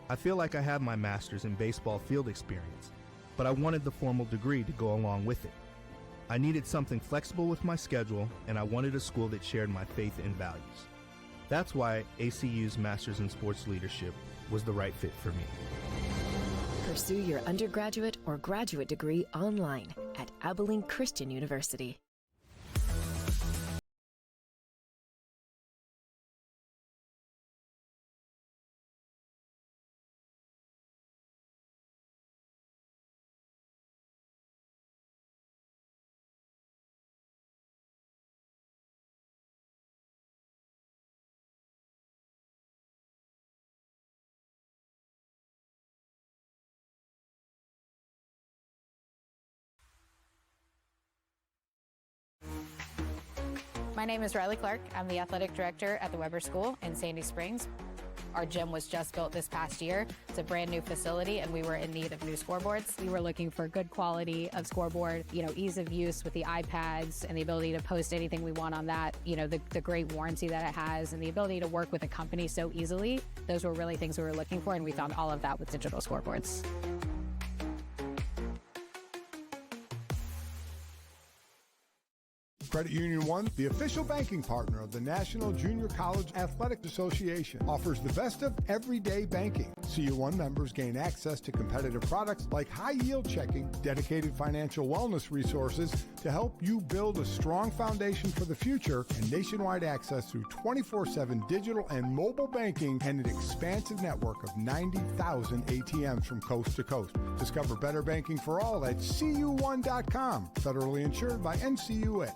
I feel like I have my master's in baseball field experience, but I wanted the formal degree to go along with it. I needed something flexible with my schedule, and I wanted a school that shared my faith and values. That's why ACU's Master's in Sports Leadership was the right fit for me. Pursue your undergraduate or graduate degree online at Abilene Christian University. My name is Riley Clark. I'm the athletic director at the Weber School in Sandy Springs. Our gym was just built this past year. It's a brand new facility, and we were in need of new scoreboards. We were looking for good quality of scoreboard, ease of use with the iPads and the ability to post anything we want on that, the great warranty that it has and the ability to work with a company so easily. Those were really things we were looking for, and we found all of that with digital scoreboards. Credit Union One, the official banking partner of the National Junior College Athletic Association, offers the best of everyday banking. CU1 members gain access to competitive products like high-yield checking, dedicated financial wellness resources to help you build a strong foundation for the future, and nationwide access through 24/7 digital and mobile banking and an expansive network of 90,000 ATMs from coast to coast. Discover better banking for all at cu1.com. Federally insured by NCUA.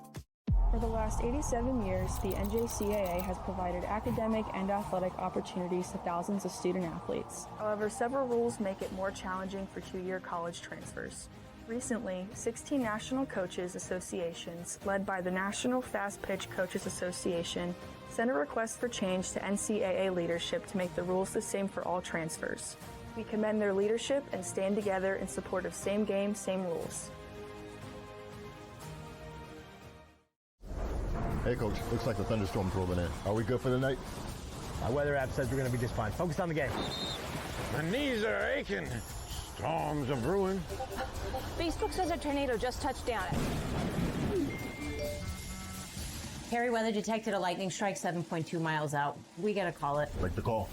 For the last 87 years, the NJCAA has provided academic and athletic opportunities to thousands of student athletes. However, several rules make it more challenging for two-year college transfers. Recently, 16 national coaches associations, led by the National Fast Pitch Coaches Association, sent a request for change to NCAA leadership to make the rules the same for all transfers. We commend their leadership and stand together in support of same game, same rules. Hey, Coach. Looks like the thunderstorm's rolling in. Are we good for the night? My weather app says we're going to be just fine. Focus on the game. My knees are aching. Storms are brewing. Facebook says a tornado just touched down. Harry weather detected a lightning strike 7.2 miles out. We gotta call it. Like the call.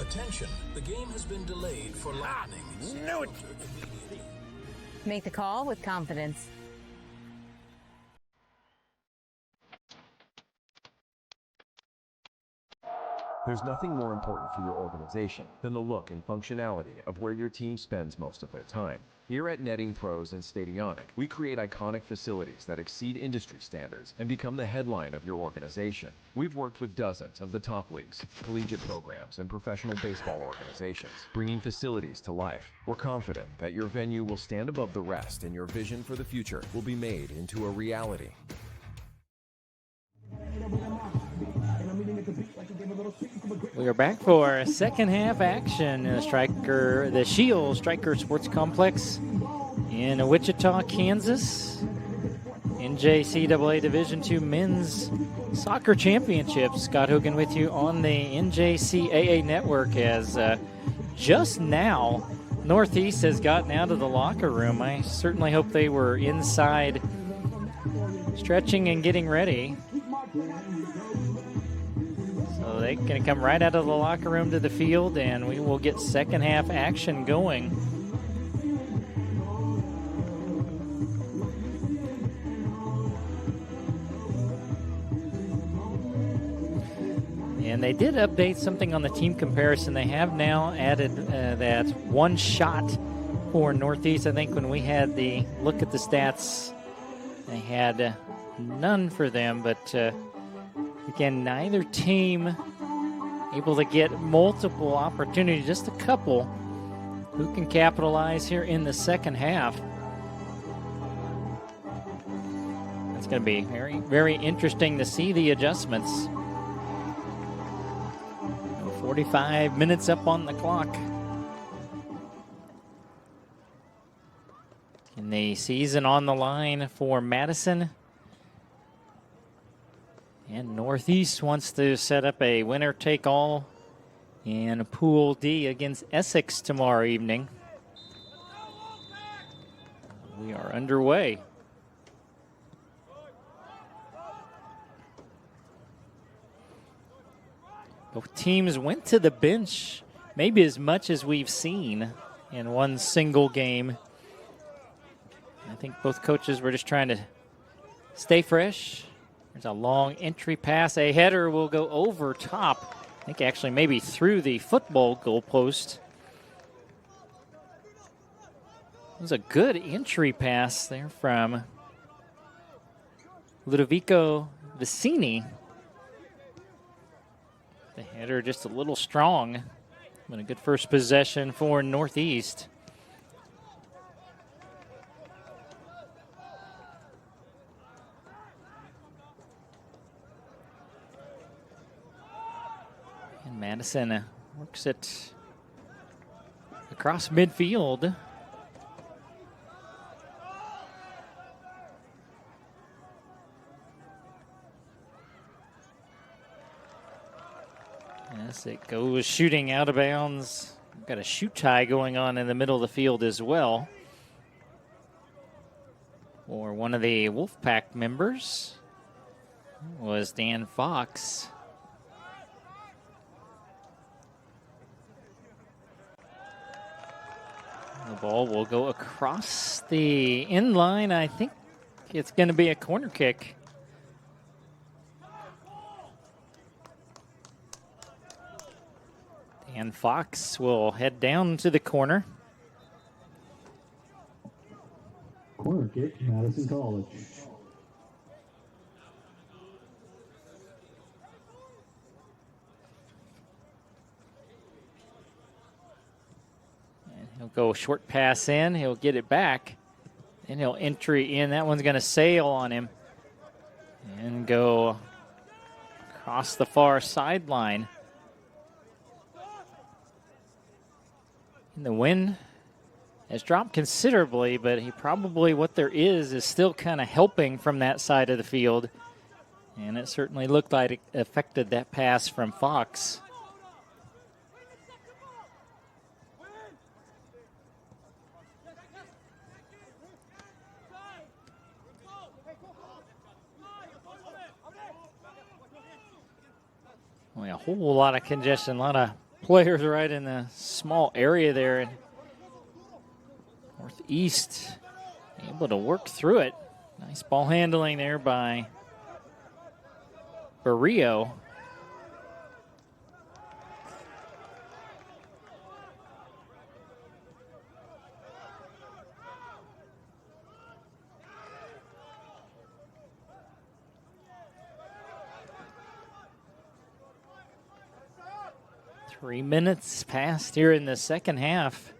Attention, the game has been delayed for lightning. Knew it. Make the call with confidence. There's nothing more important for your organization than the look and functionality of where your team spends most of their time. Here at Netting Pros and Stadionic, we create iconic facilities that exceed industry standards and become the headline of your organization. We've worked with dozens of the top leagues, collegiate programs, and professional baseball organizations, bringing facilities to life. We're confident that your venue will stand above the rest and your vision for the future will be made into a reality. We are back for second half action. The Shield Striker Sports Complex in Wichita, Kansas. NJCAA Division II Men's Soccer Championships. Scott Hogan with you on the NJCAA network as just now Northeast has gotten out of the locker room. I certainly hope they were inside stretching and getting ready. So they're going to come right out of the locker room to the field, and we will get second half action going. And they did update something on the team comparison. They have now added that one shot for Northeast. I think when we had the look at the stats, they had none for them. But again, neither team able to get multiple opportunities, just a couple who can capitalize here in the second half. It's going to be very, very interesting to see the adjustments. 45 minutes up on the clock. And the season on the line for Madison. And Northeast wants to set up a winner-take-all in Pool D against Essex tomorrow evening. We are underway. Both teams went to the bench maybe as much as we've seen in one single game. I think both coaches were just trying to stay fresh. There's a long entry pass. A header will go over top. I think actually maybe through the football goalpost. It was a good entry pass there from Ludovico Vicini. The header just a little strong, but a good first possession for Northeast. And Madison works it across midfield. Yes, it goes shooting out of bounds. We've got a shoot tie going on in the middle of the field as well. For one of the Wolfpack members was Dan Fox. The ball will go across the end line. I think it's going to be a corner kick. And Fox will head down to the corner. Corner kick, Madison College. He'll go short pass in. He'll get it back. And he'll entry in. That one's going to sail on him and go across the far sideline. And the wind has dropped considerably, but he probably, what there is still kind of helping from that side of the field. And it certainly looked like it affected that pass from Fox. Well, a whole lot of congestion, a lot of players right in the small area there. And Northeast able to work through it. Nice ball handling there by Barrio. Three minutes passed here in the second half.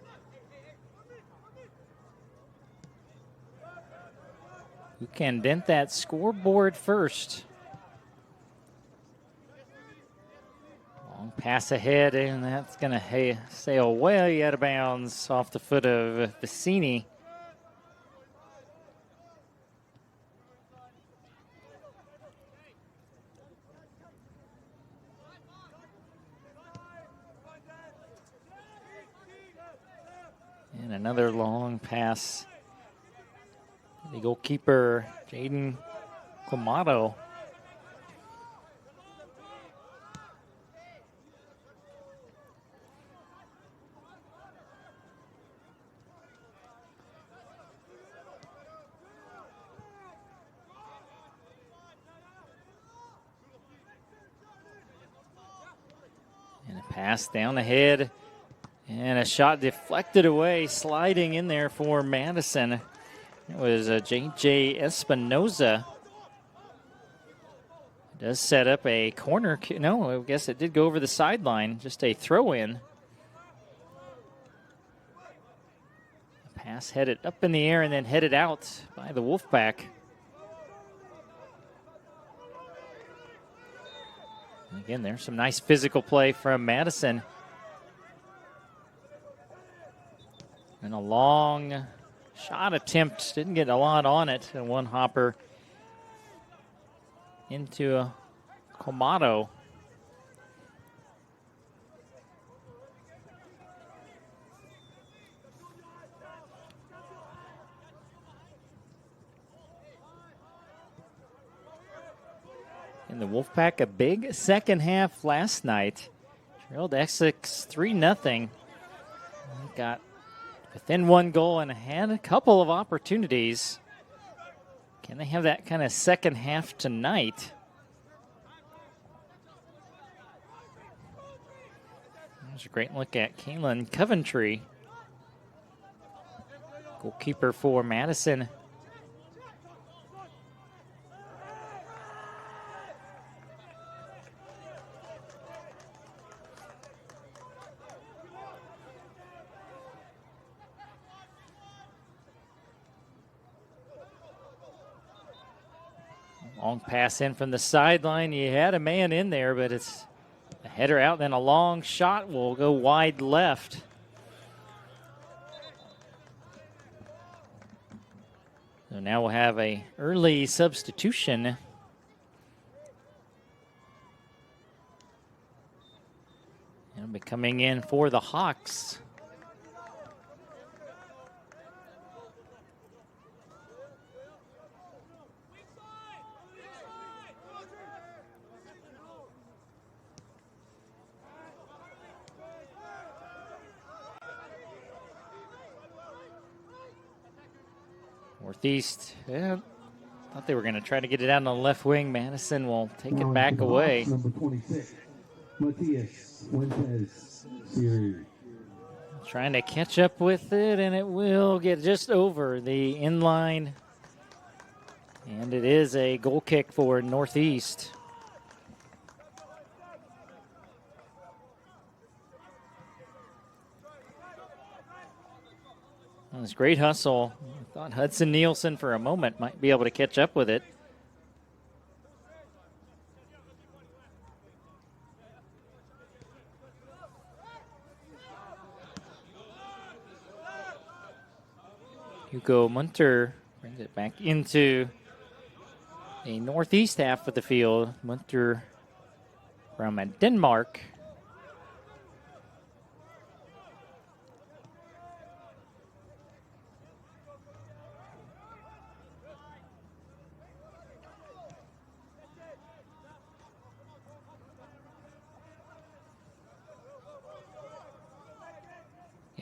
Who can dent that scoreboard first? Long pass ahead, and that's going to sail way out of bounds off the foot of Vicini. And another long pass. The goalkeeper, Jaden Quamato. And a pass down ahead. And a shot deflected away, sliding in there for Madison. It was J.J. Espinoza. Does set up a corner. No, I guess it did go over the sideline. Just a throw-in. Pass headed up in the air and then headed out by the Wolfpack. And again, there's some nice physical play from Madison. And a long shot attempt. Didn't get a lot on it. And one hopper into Quamato. And the Wolfpack, a big second half last night. Trailed Essex 3-0. Got within one goal and had a couple of opportunities. Can they have that kind of second half tonight? There's a great look at Kaylin Coventry, goalkeeper for Madison. Long pass in from the sideline. You had a man in there, but it's a header out, then a long shot will go wide left. So now we'll have a early substitution. It'll be coming in for the Hawks. Northeast, yeah, thought they were going to try to get it out on the left wing. Madison will take it back away. Number 26, Matias Fuentes, Siri. Trying to catch up with it, and it will get just over the inline. And it is a goal kick for Northeast. That was great hustle. I thought Hudson Nielsen for a moment might be able to catch up with it. Hugo Munter brings it back into the northeast half of the field. Munter from Denmark.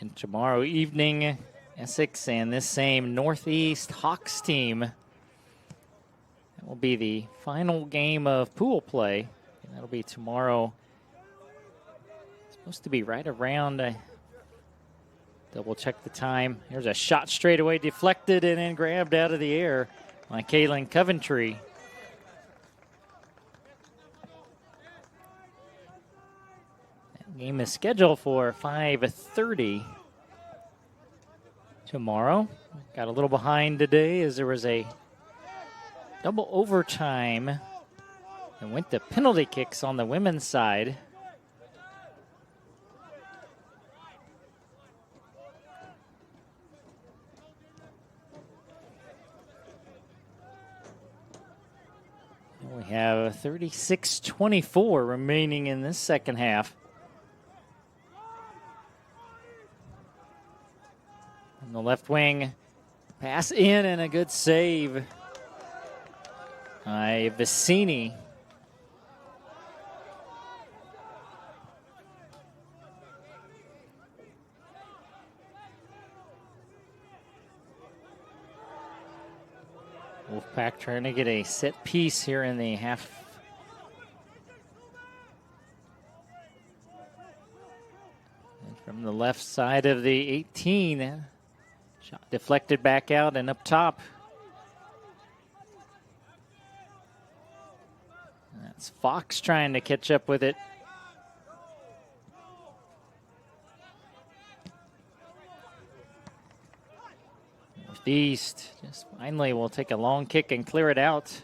And tomorrow evening, Essex and this same Northeast Hawks team. That will be the final game of pool play. And that'll be tomorrow. It's supposed to be right around, double check the time. Here's a shot straight away, deflected and then grabbed out of the air by Kaylin Coventry. That game is scheduled for 5:30 tomorrow. Got a little behind today as there was a double overtime and went to penalty kicks on the women's side. And we have 36-24 remaining in this second half. On the left wing, pass in and a good save by Vicini. Wolfpack trying to get a set piece here in the half. And from the left side of the 18, shot deflected back out and up top. That's Fox trying to catch up with it. Northeast just finally will take a long kick and clear it out.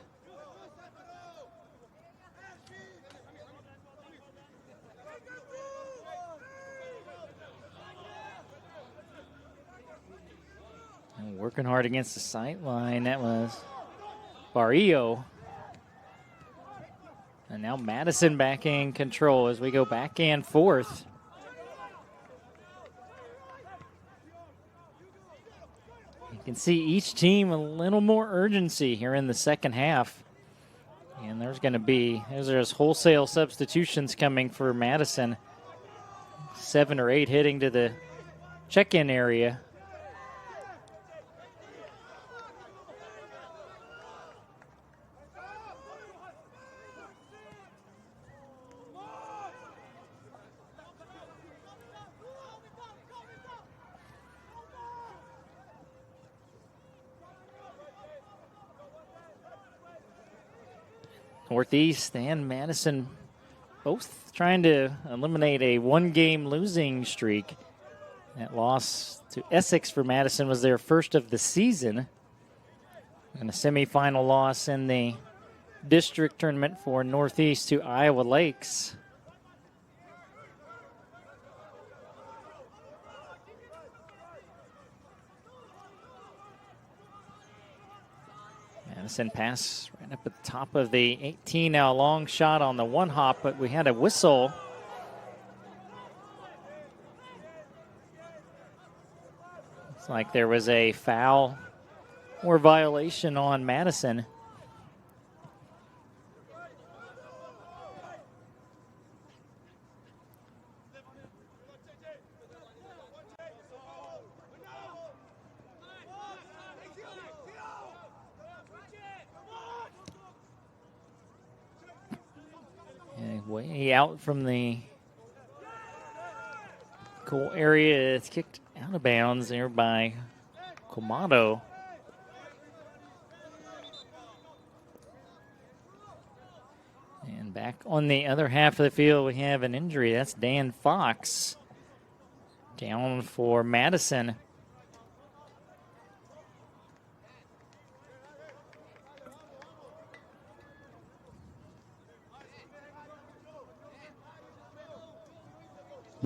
And working hard against the sight line. That was Barrio. And now Madison back in control as we go back and forth. You can see each team a little more urgency here in the second half. And there's wholesale substitutions coming for Madison. 7 or 8 heading to the check-in area. Northeast and Madison both trying to eliminate a one-game losing streak. That loss to Essex for Madison was their first of the season. And a semifinal loss in the district tournament for Northeast to Iowa Lakes. Madison pass right up at the top of the 18 now. Long shot on the one hop, but we had a whistle. Looks like there was a foul or violation on Madison. Way out from the goal area. It's kicked out of bounds there by Comado. And back on the other half of the field, we have an injury. That's Dan Fox down for Madison.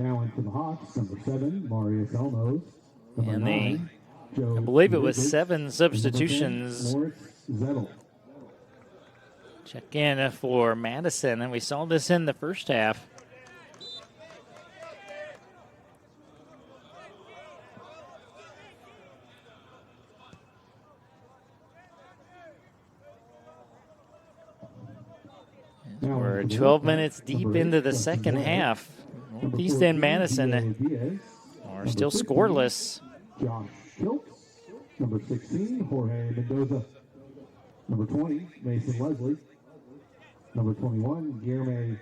Now into the Hawks, number 7, Marius Elmos. Number And 9, Joe I believe it was Rickles. 7 And substitutions. number 10, Morris Zettel. Check in for Madison, and we saw this in the first half. We're 12 minutes deep into the second half. Northeast and Madison are still scoreless. Josh Schultz. Number 16, Jorge Mendoza. Number 20, Mason Leslie. Number 21, Guillermo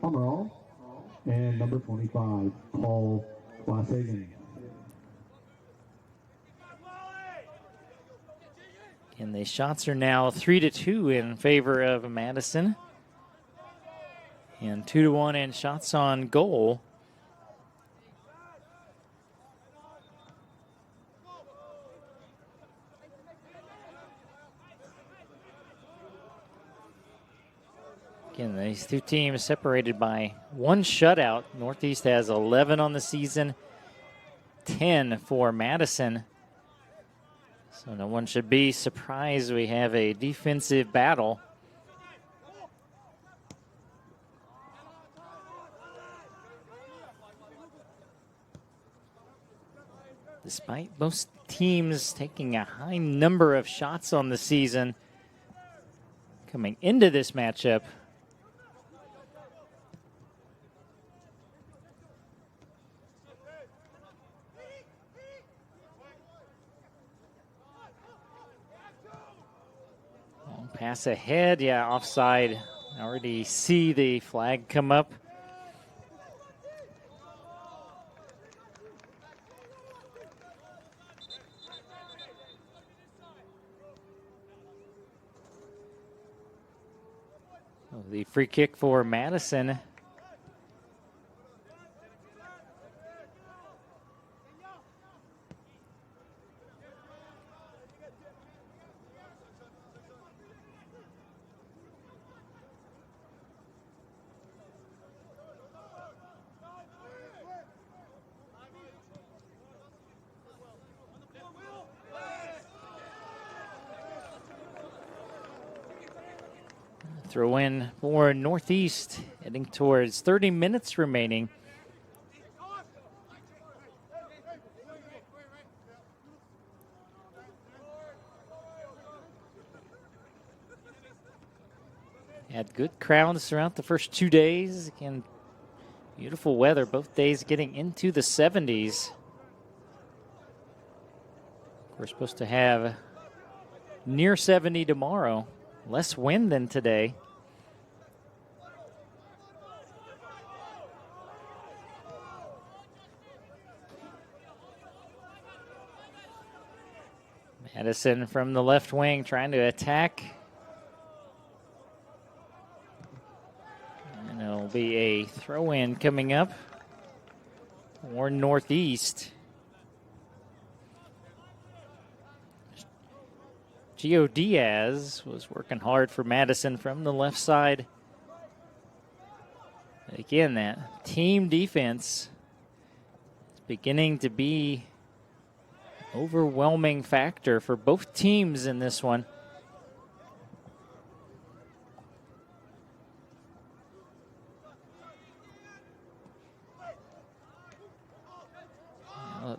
Amaral. And number 25, Paul Glasshagen. And the shots are now 3-2 in favor of Madison. And 2-1 in shots on goal. Again, these two teams separated by one shutout. Northeast has 11 on the season, 10 for Madison. So no one should be surprised we have a defensive battle. Despite most teams taking a high number of shots on the season coming into this matchup, long pass ahead, yeah, offside. I already see the flag come up. The free kick for Madison. Throw in for Northeast, heading towards 30 minutes remaining. Had good crowds throughout the first 2 days. Again, beautiful weather, both days getting into the 70s. We're supposed to have near 70 tomorrow. Less wind than today. Madison from the left wing trying to attack. And it'll be a throw-in coming up for Northeast. Gio Diaz was working hard for Madison from the left side. Again, that team defense is beginning to be an overwhelming factor for both teams in this one.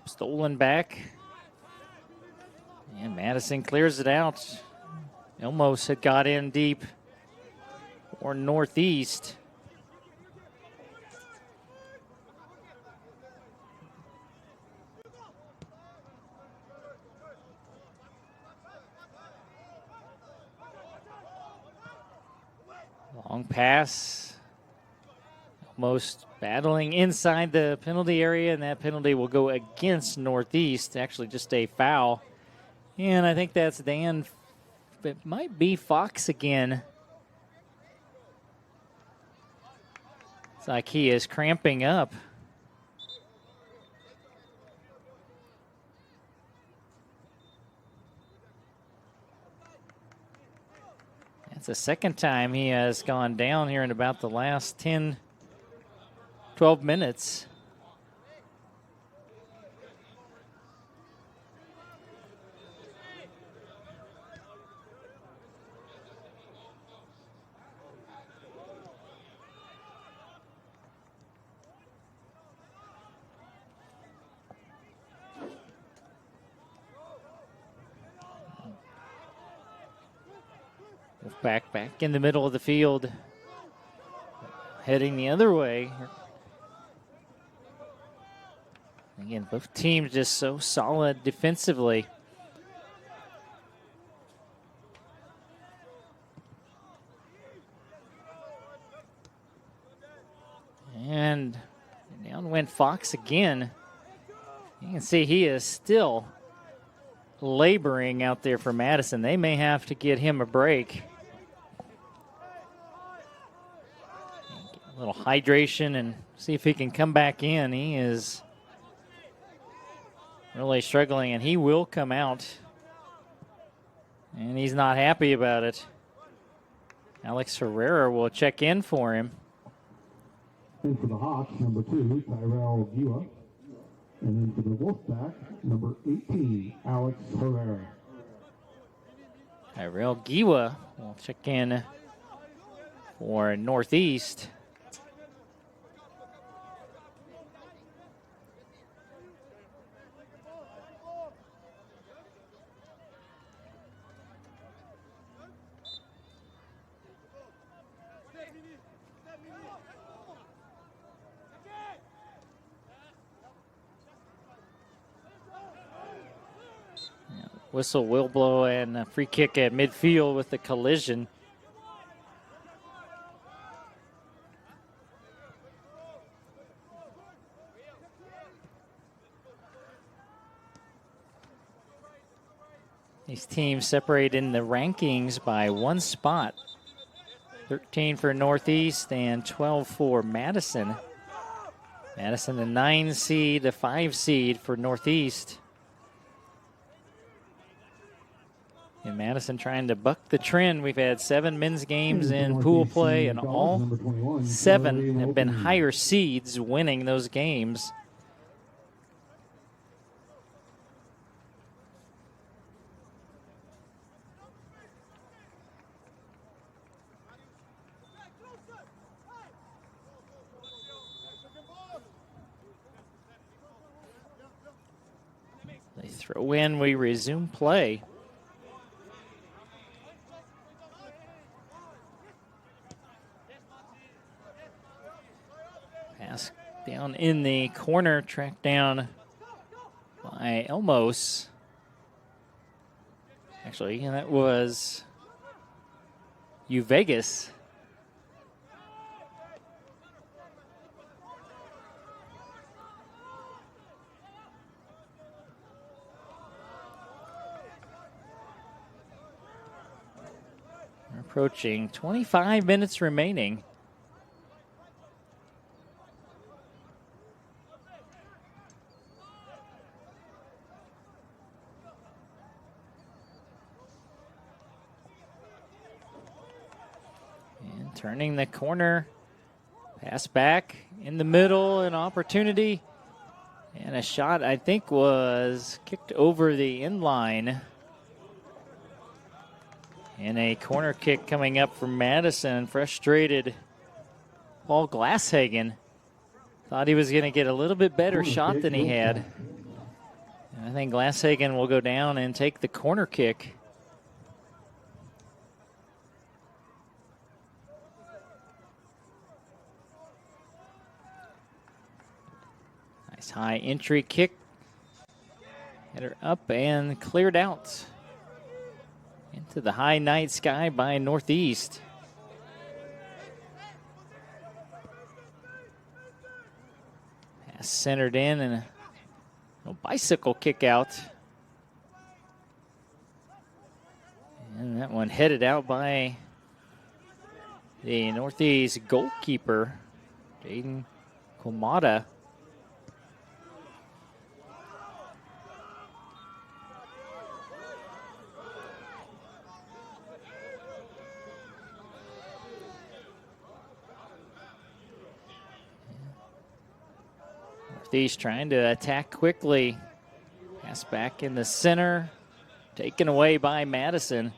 Stolen back. And Madison clears it out. Elmos had got in deep for Northeast. Long pass. Almost battling inside the penalty area, and that penalty will go against Northeast. Actually, just a foul. And I think that's Dan. It might be Fox again. It's like he is cramping up. That's the second time he has gone down here in about the last 10, 12 minutes. Wolfpack back in the middle of the field, heading the other way. Again, both teams just so solid defensively. And down went Fox again. You can see he is still laboring out there for Madison. They may have to get him a break. Get a little hydration and see if he can come back in. He is really struggling, and he will come out. And he's not happy about it. Alex Herrera will check in for him. And for the Hawks, number 2, Tyrell Gila. And then for the Wolfpack, number 18, Alex Herrera. Tyrell Giwa will check in for Northeast. Whistle will blow, and a free kick at midfield with the collision. These teams separate in the rankings by 1 spot. 13 for Northeast and 12 for Madison. Madison, the 9 seed, the 5 seed for Northeast. And Madison trying to buck the trend. We've had 7 men's games in pool play, and all 7 have been higher seeds winning those games. They throw in, we resume play. Pass down in the corner, tracked down by Elmos. Actually, that was Vegas. We're approaching 25 minutes remaining. Turning the corner, pass back in the middle, an opportunity, and a shot I think was kicked over the end line. And a corner kick coming up from Madison. Frustrated Paul Glasshagen thought he was going to get a little bit better shot than he had. And I think Glasshagen will go down and take the corner kick. High entry kick. Header up and cleared out into the high night sky by Northeast. Pass centered in and a bicycle kick out. And that one headed out by the Northeast goalkeeper, Jaden Komada. Northeast trying to attack quickly. Pass back in the center. Taken away by Madison.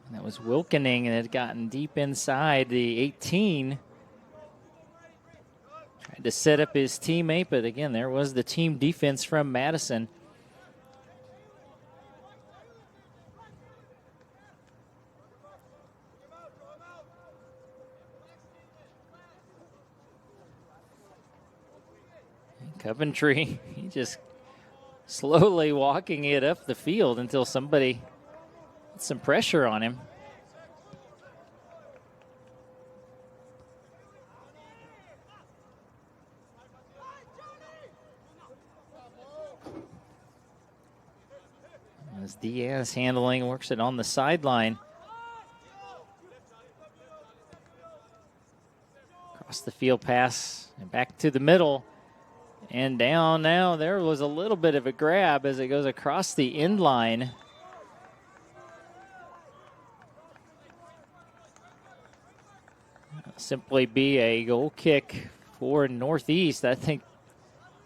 And that was Wilkening, and it had gotten deep inside the 18. Tried to set up his teammate, but again, there was the team defense from Madison. Coventry, he just slowly walking it up the field until somebody put some pressure on him. As Diaz handling, works it on the sideline. Across the field pass and back to the middle. And down now, there was a little bit of a grab as it goes across the end line. Simply be a goal kick for Northeast. I think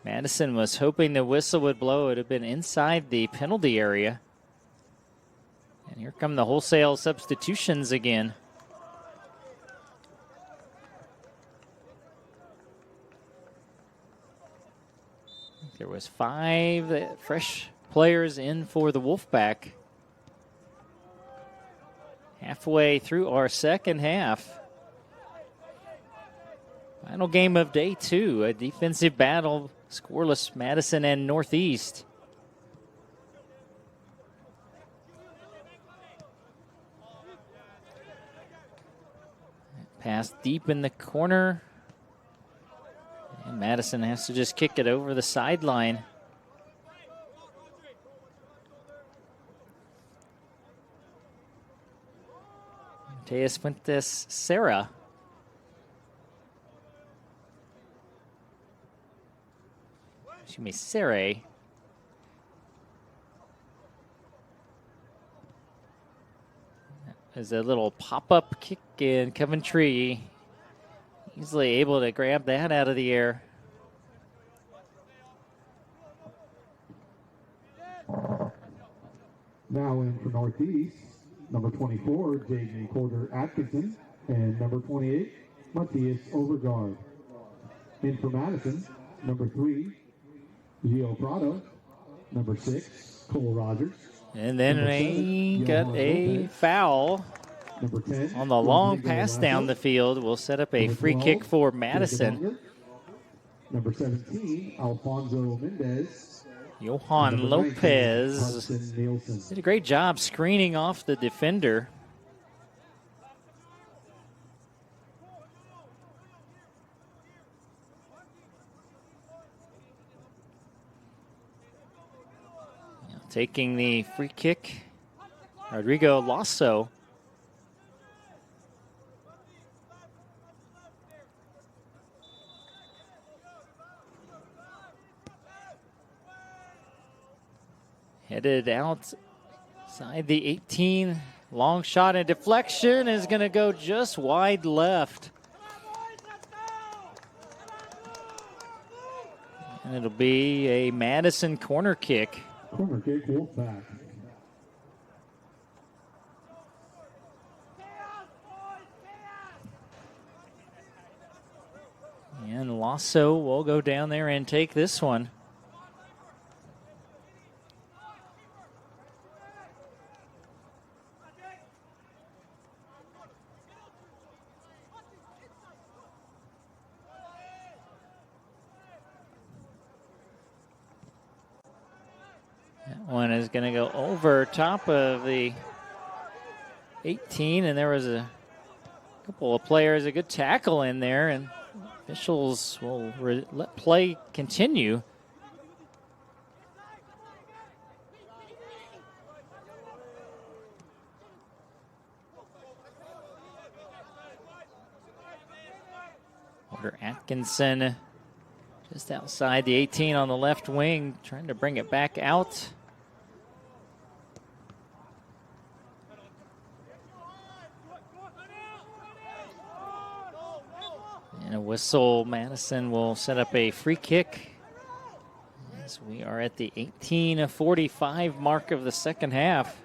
Madison was hoping the whistle would blow. It would have been inside the penalty area. And here come the wholesale substitutions again. There was 5 fresh players in for the Wolfpack. Halfway through our second half. Final game of day 2, a defensive battle, scoreless Madison and Northeast. Pass deep in the corner. And Madison has to just kick it over the sideline. Mateus Fuentes Serra. Excuse me, Serre. There's a little pop-up kick in Coventry. Easily able to grab that out of the air. Now in for Northeast, number 24, Jaden Porter Atkinson, and number 28, Matthias Overgaard. In for Madison, number 3, Gio Prado, number 6, Cole Rogers. And then they got a foul number 10, on the long pass down the field. Will set up a free kick for Madison. Number 17, Alfonso Mendez. Johan Lopez did a great job screening off the defender. Taking the free kick, Rodrigo Lasso. Headed outside the 18. Long shot and deflection is going to go just wide left. And it'll be a Madison corner kick. Corner kick, Wolfpack. And Lasso will go down there and take this one. One is going to go over top of the 18, and there was a couple of players, a good tackle in there, and officials will let play continue. Porter Atkinson just outside the 18 on the left wing, trying to bring it back out. And a whistle. Madison will set up a free kick as we are at the 18:45 mark of the second half.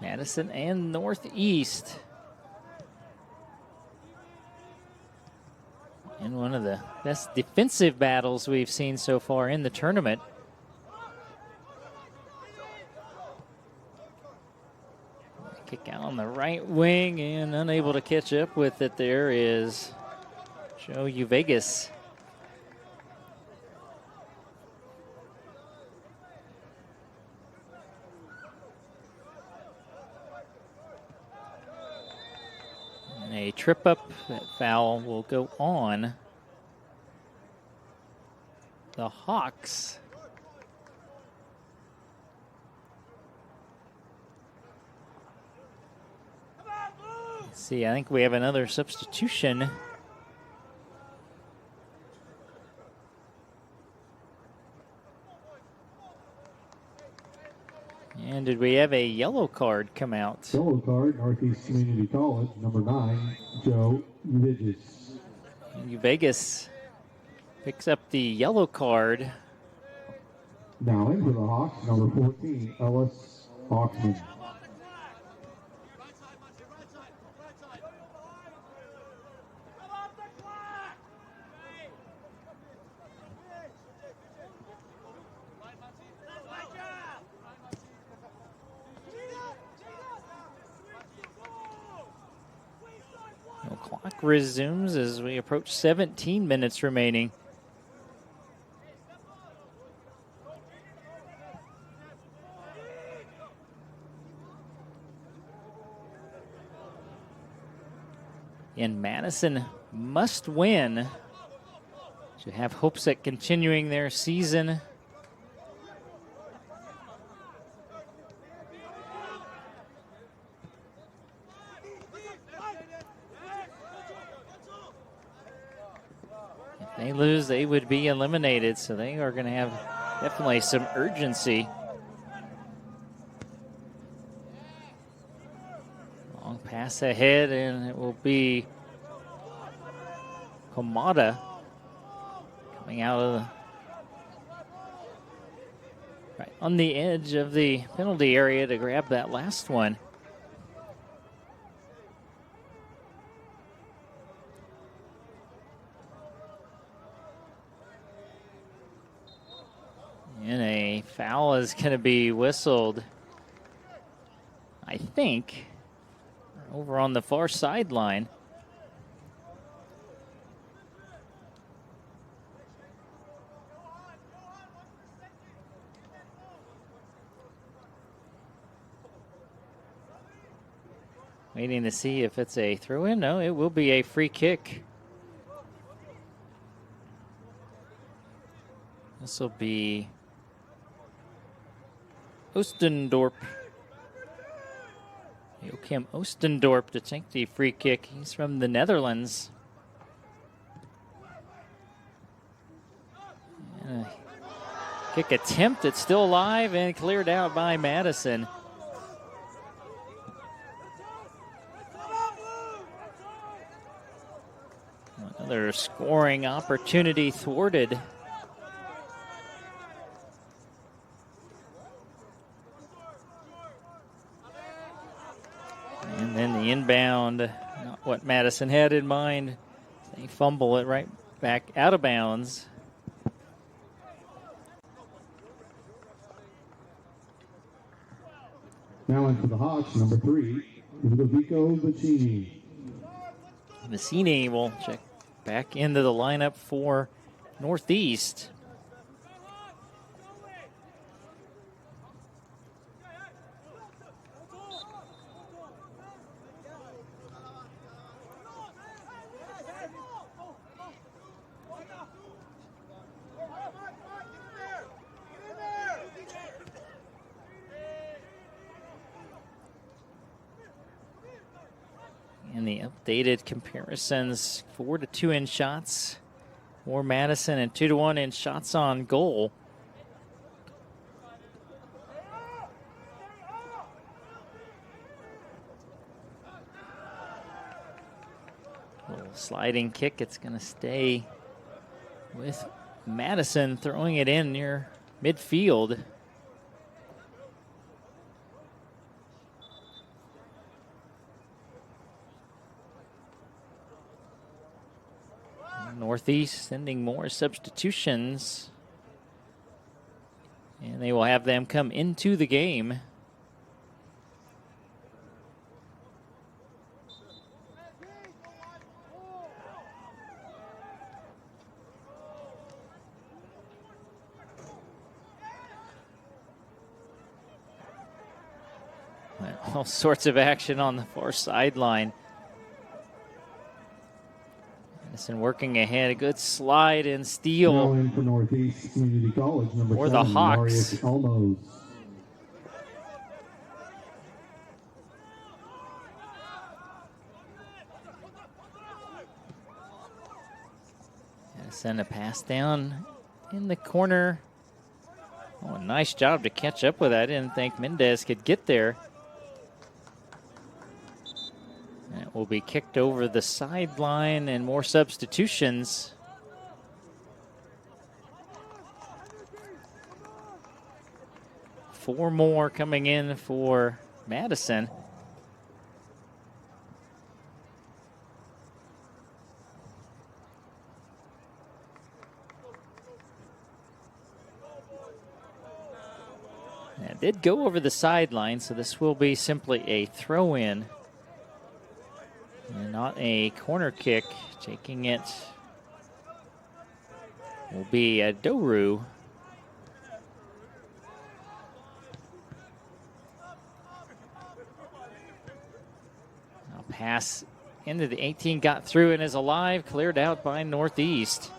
Madison and Northeast. And one of the best defensive battles we've seen so far in the tournament. Kick out on the right wing and unable to catch up with it there is Joe Uvegas. A trip up, that foul will go on the Hawks. Let's see, I think we have another substitution. And did we have a yellow card come out? Yellow card, Northeast Community College, number 9, Joe Uvegas. Uvegas picks up the yellow card. Now in for the Hawks, number 14, Ellis Hawksman. The clock resumes as we approach 17 minutes remaining. And Madison must win to have hopes at continuing their season. If they lose, they would be eliminated, so they are going to have definitely some urgency. Long pass ahead, and it will be Komada coming out of the right on the edge of the penalty area to grab that last one. And a foul is going to be whistled, I think, over on the far sideline. Waiting to see if it's a throw-in. No, it will be a free kick. This will be Oostendorp. Joachim Oostendorp to take the free kick. He's from the Netherlands. And a kick attempt. It's still alive and cleared out by Madison. Another scoring opportunity thwarted. And then the inbound, not what Madison had in mind. They fumble it right back out of bounds. Now in for the Hawks, number 3, Ludovico Vicini. Vicini will check back into the lineup for Northeast. And the updated comparisons, 4-2 in shots for Madison and 2-1 in shots on goal. Little sliding kick, it's going to stay with Madison throwing it in near midfield. Northeast sending more substitutions. And they will have them come into the game. All sorts of action on the far sideline. Madison working ahead. A good slide and steal. Now in for Northeast Community College, number For 7, the Hawks. Marius Elmos. Send a pass down in the corner. Oh, nice job to catch up with that. I didn't think Mendez could get there. That will be kicked over the sideline and more substitutions. Four more coming in for Madison. It did go over the sideline, so this will be simply a throw-in and not a corner kick. Taking it will be a Doru. Now pass into the 18, got through and is alive, cleared out by Northeast.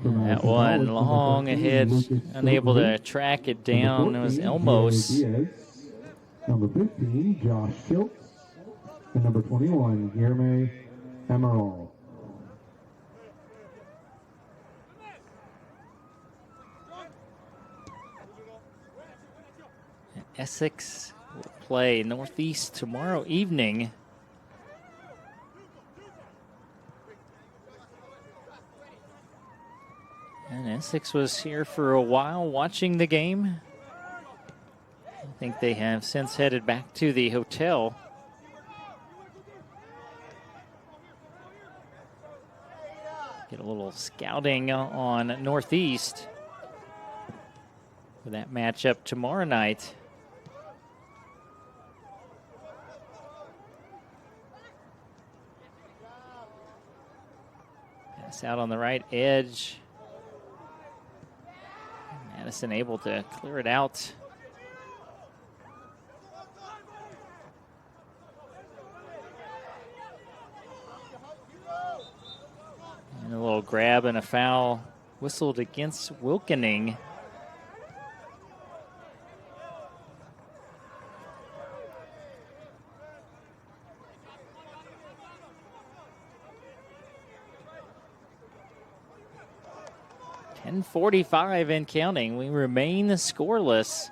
That one long ahead, unable to track it down. It was Elmos. Number 15, Josh Kiltz. And number 21, Guillermo Amaral. Essex will play Northeast tomorrow evening. And Essex was here for a while watching the game. I think they have since headed back to the hotel. Get a little scouting on Northeast for that matchup tomorrow night. Pass out on the right edge. Madison able to clear it out. And a little grab and a foul whistled against Wilkening. .45 and counting. We remain scoreless.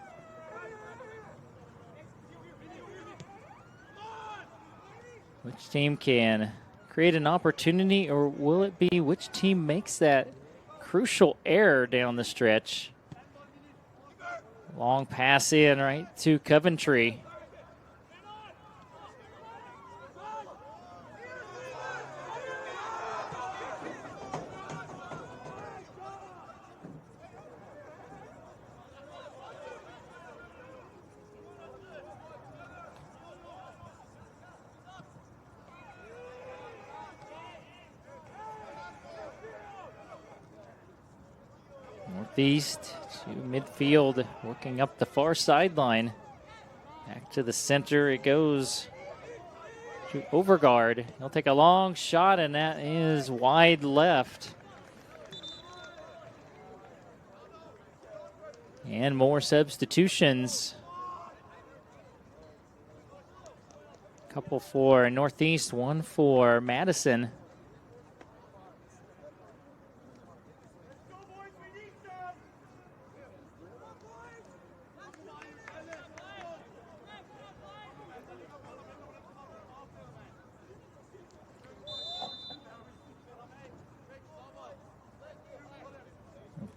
Which team can create an opportunity, or will it be which team makes that crucial error down the stretch? Long pass in right to Coventry. Northeast to midfield, working up the far sideline. Back to the center it goes to Overgaard. He'll take a long shot, and that is wide left. And more substitutions. A couple for Northeast, one for Madison.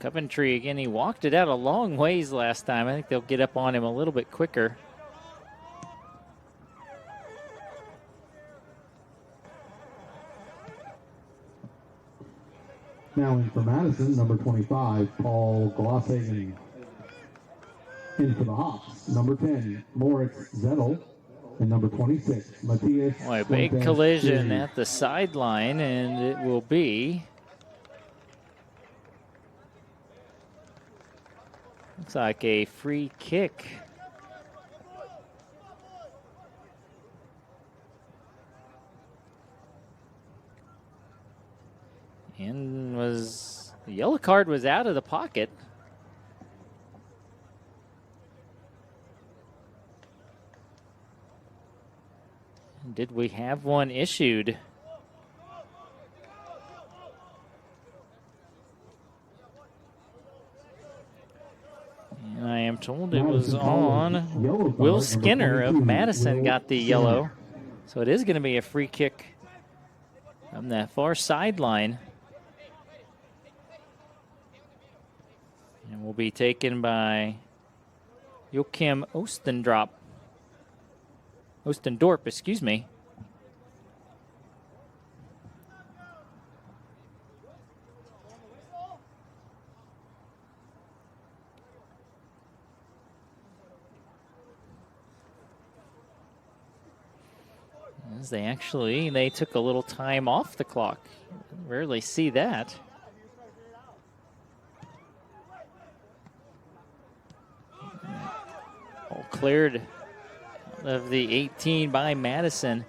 Coventry, again, he walked it out a long ways last time. I think they'll get up on him a little bit quicker. Now in for Madison, number 25, Paul Glosshagen. In for the Hawks, number 10, Moritz Zettel. And number 26, Matthias. Boy, big collision at the sideline, and it will be. Looks like a free kick. And the yellow card was out of the pocket. Did we have one issued? And I am told it was on Will Skinner of Madison got the yellow. So it is going to be a free kick from that far sideline. And will be taken by Joachim Ostendorp, excuse me. As they took a little time off the clock. Rarely see that. All cleared of the 18 by Madison.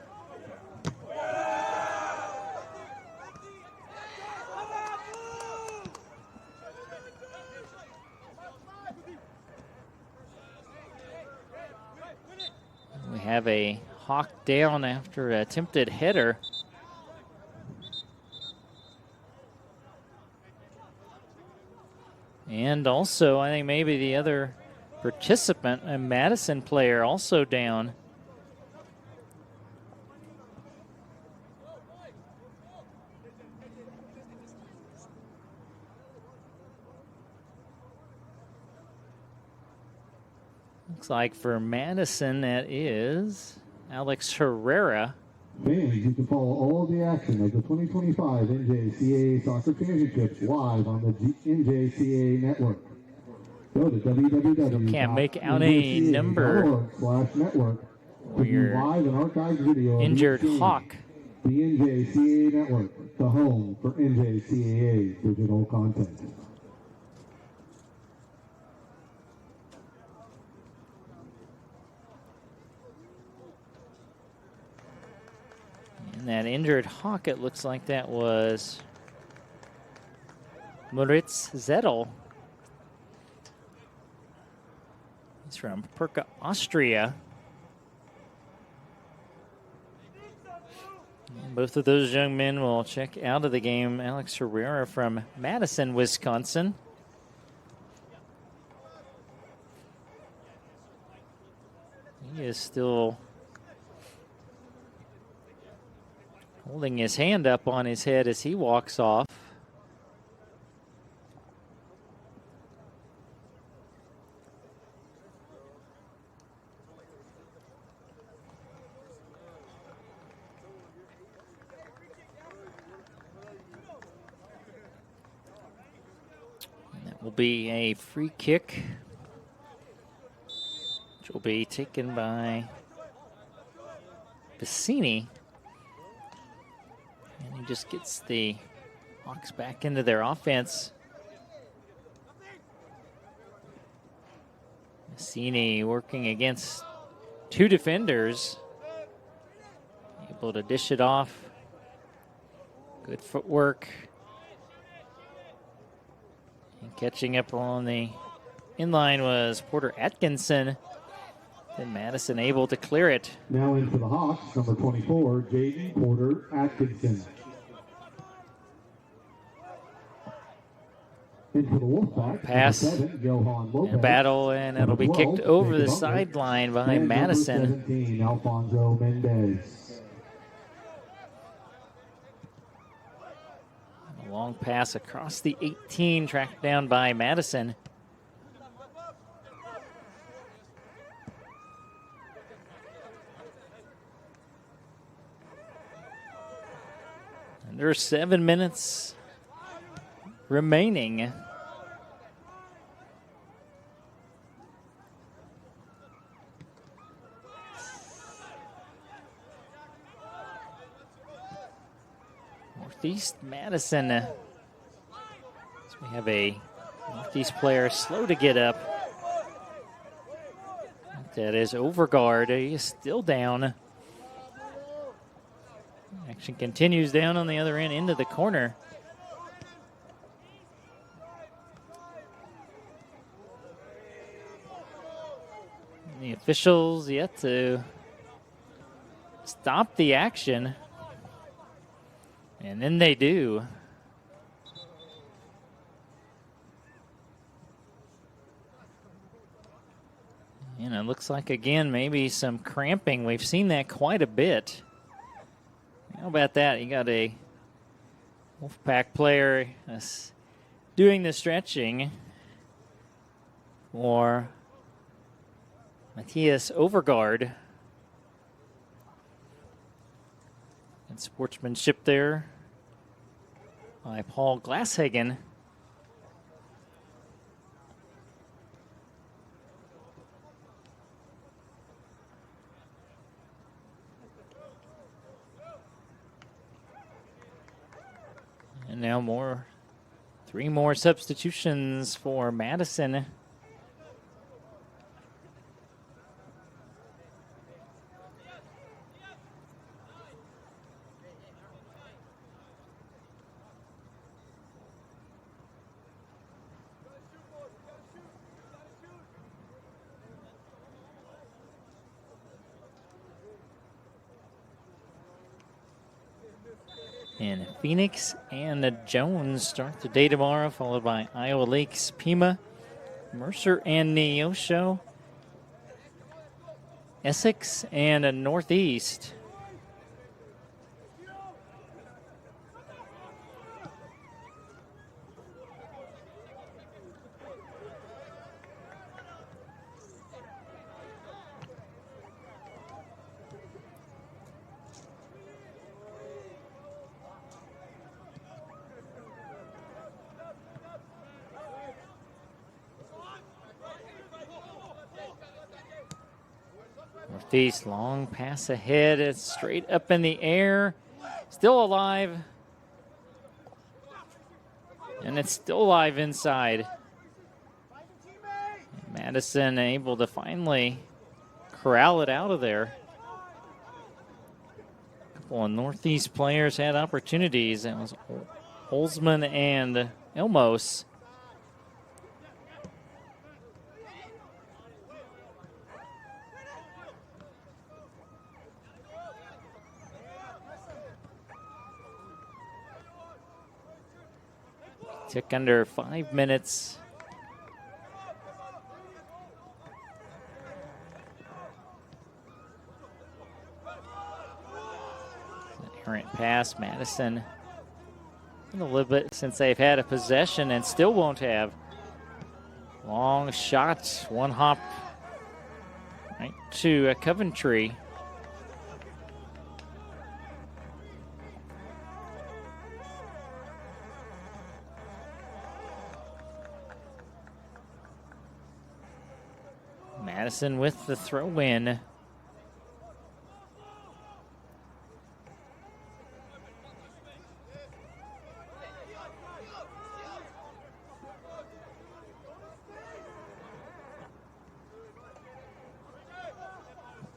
We have a Hawk down after an attempted header. And also, I think maybe the other participant, a Madison player, also down. Looks like for Madison, that is Alex Herrera. Fans, you can follow all of the action of the 2025 NJCAA Soccer Championships live on the NJCAA network. Go to www. Can't make out a number. /network to view live and archived video. Injured Hawk. The NJCAA network, the home for NJCAA digital content. And that injured Hawk, it looks like that was Moritz Zettel. He's from Perka, Austria. And both of those young men will check out of the game. Alex Herrera from Madison, Wisconsin. He is still holding his hand up on his head as he walks off. And that will be a free kick, which will be taken by Bassini. And he just gets the Hawks back into their offense. Bassini working against two defenders. Able to dish it off. Good footwork. And catching up on the inline was Porter Atkinson. Then Madison able to clear it. Now in for the Hawks, number 24, Jaden Porter Atkinson. In for the Wolfpack, pass, 7, Johan Lopez. A battle, and it'll be kicked over the sideline by Madison. 17, Alfonso Mendez. Long pass across the 18, tracked down by Madison. Under 7 minutes remaining. Northeast Madison. So we have a Northeast player slow to get up. That is Overguard. He is still down. Action continues down on the other end into the corner. And the officials yet to stop the action. And then they do. And it looks like, again, maybe some cramping. We've seen that quite a bit. How about that? You got a Wolfpack player doing the stretching for Matthias Overguard. And sportsmanship there by Paul Glasshagen. And now three more substitutions for Madison. And Phoenix and Jones start the day tomorrow, followed by Iowa Lakes, Pima, Mercer and Neosho, Essex and Northeast. Northeast, long pass ahead. It's straight up in the air. Still alive. And it's still alive inside. Madison able to finally corral it out of there. A couple of Northeast players had opportunities. That was Holzman and Elmos. Tick under 5 minutes. Errant pass, Madison. A little bit since they've had a possession and still won't have. Long shot, one hop right to Coventry. Madison with the throw in.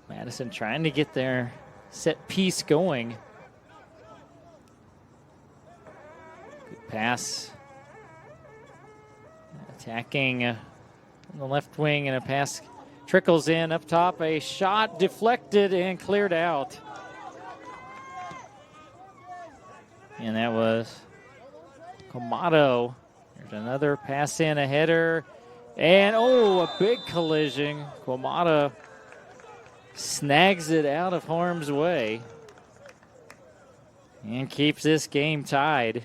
Madison trying to get their set piece going. Good pass. Attacking on the left wing, and a pass trickles in up top. A shot deflected and cleared out. And that was Comado. There's another pass in, a header. And, a big collision. Comado snags it out of harm's way and keeps this game tied.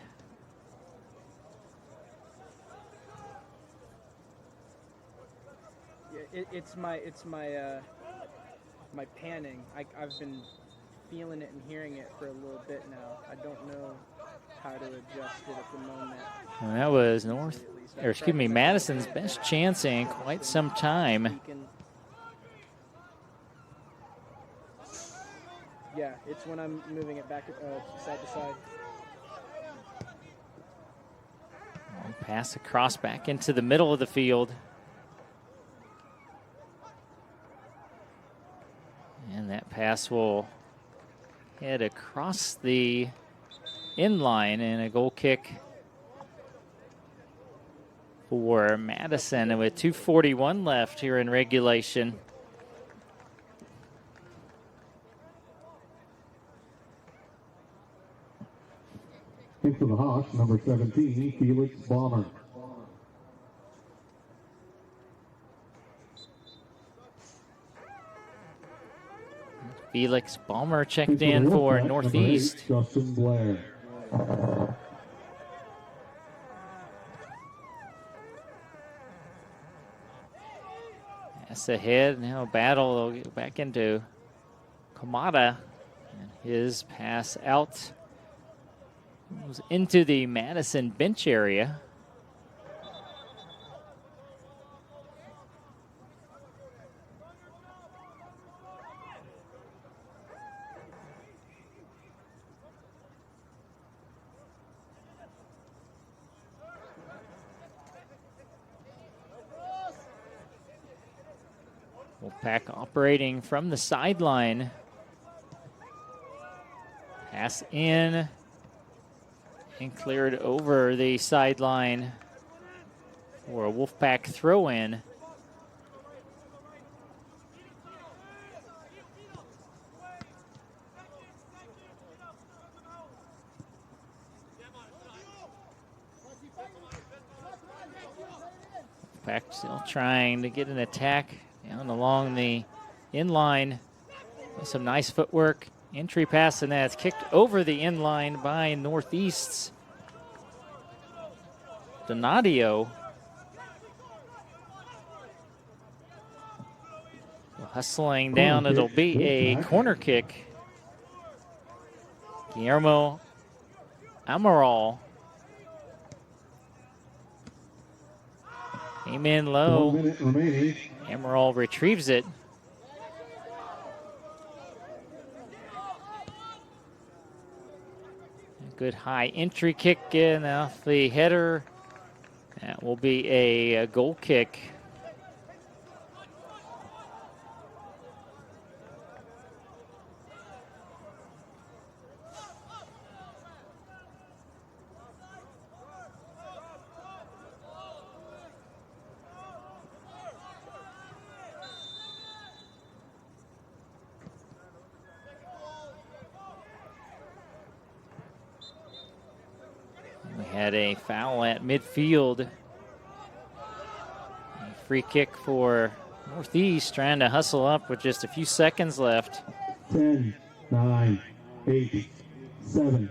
It's my panning. I've been feeling it and hearing it for a little bit now. I don't know how to adjust it at the moment. And that was Madison's best chance in quite some time. Yeah, it's when I'm moving it back side to side. Pass across back into the middle of the field. And that pass will head across the end line, and a goal kick for Madison with 2:41 left here in regulation. Into the Hawks, number 17, Felix Balmer. Felix Balmer checked in for Northeast. Justin Blair. Pass ahead, now battle, they'll get back into Kamada. And his pass out goes into the Madison bench area. Wolfpack operating from the sideline. Pass in and cleared over the sideline for a Wolfpack throw-in. Wolfpack still trying to get an attack down along the inline with some nice footwork. Entry pass, and that's kicked over the inline by Northeast's Donadio. Hustling down, it'll be a corner kick. Guillermo Amaral came in low. 1 minute remaining. Amaral retrieves it. Good high entry kick in off the header. That will be a goal kick. Had a foul at midfield. A free kick for Northeast, trying to hustle up with just a few seconds left. 10, 9, 8, 7,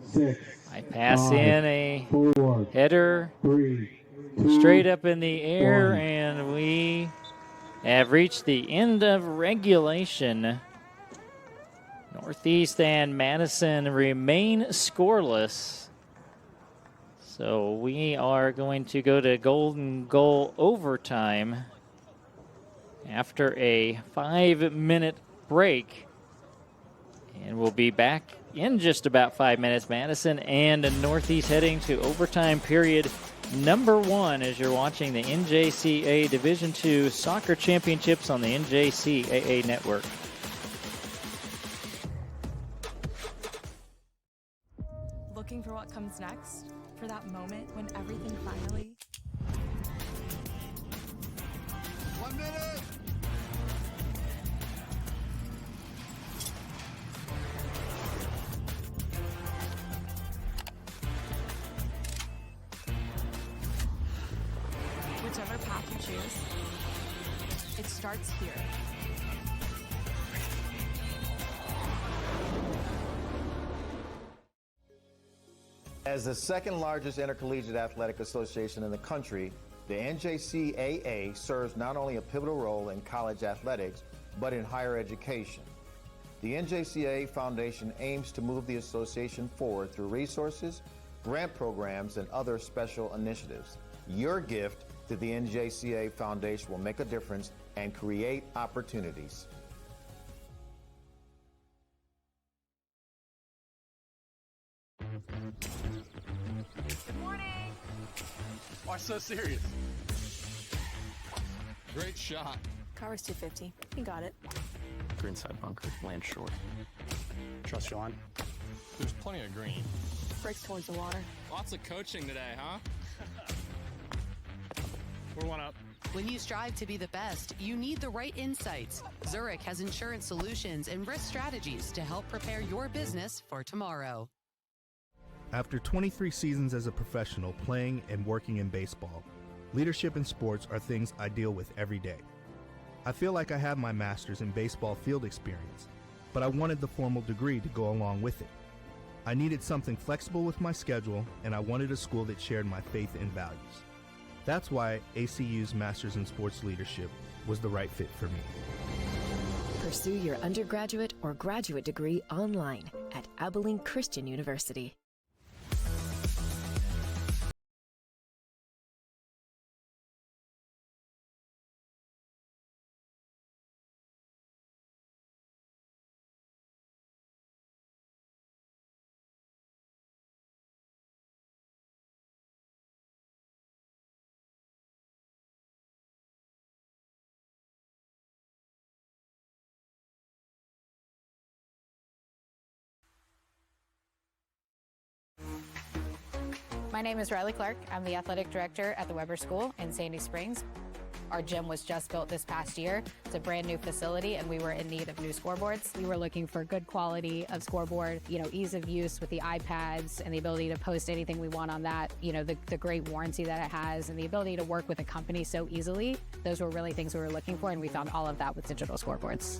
6. I pass 5, in a 4, header 3, 2, straight up in the air, 1. and we have reached the end of regulation. Northeast and Madison remain scoreless. So we are going to go to golden goal overtime after a 5-minute break. And we'll be back in just about 5 minutes. Madison and Northeast heading to overtime period number 1 as you're watching the NJCAA Division II Soccer Championships on the NJCAA Network. Looking for what comes next? For that moment when everything finally... 1 minute! Whichever path you choose, it starts here. As the second largest intercollegiate athletic association in the country, The NJCAA serves not only a pivotal role in college athletics, but in higher education. The NJCAA Foundation aims to move the association forward through resources, grant programs, and other special initiatives. Your gift to the NJCAA Foundation will make a difference and create opportunities. Good morning. Why so serious? Great shot. Car was 250. He got it. Greenside bunker, land short. Trust your line. There's plenty of green. Breaks towards the water. Lots of coaching today, huh? We're one up. When you strive to be the best, you need the right insights. Zurich has insurance solutions and risk strategies to help prepare your business for tomorrow. After 23 seasons as a professional playing and working in baseball, leadership in sports are things I deal with every day. I feel like I have my master's in baseball field experience, but I wanted the formal degree to go along with it. I needed something flexible with my schedule, and I wanted a school that shared my faith and values. That's why ACU's Master's in Sports Leadership was the right fit for me. Pursue your undergraduate or graduate degree online at Abilene Christian University. My name is Riley Clark. I'm the athletic director at the Weber School in Sandy Springs. Our gym was just built this past year. It's a brand new facility, and we were in need of new scoreboards. We were looking for good quality of scoreboard, ease of use with the iPads and the ability to post anything we want on that, the great warranty that it has and the ability to work with a company so easily. Those were really things we were looking for, and we found all of that with digital scoreboards.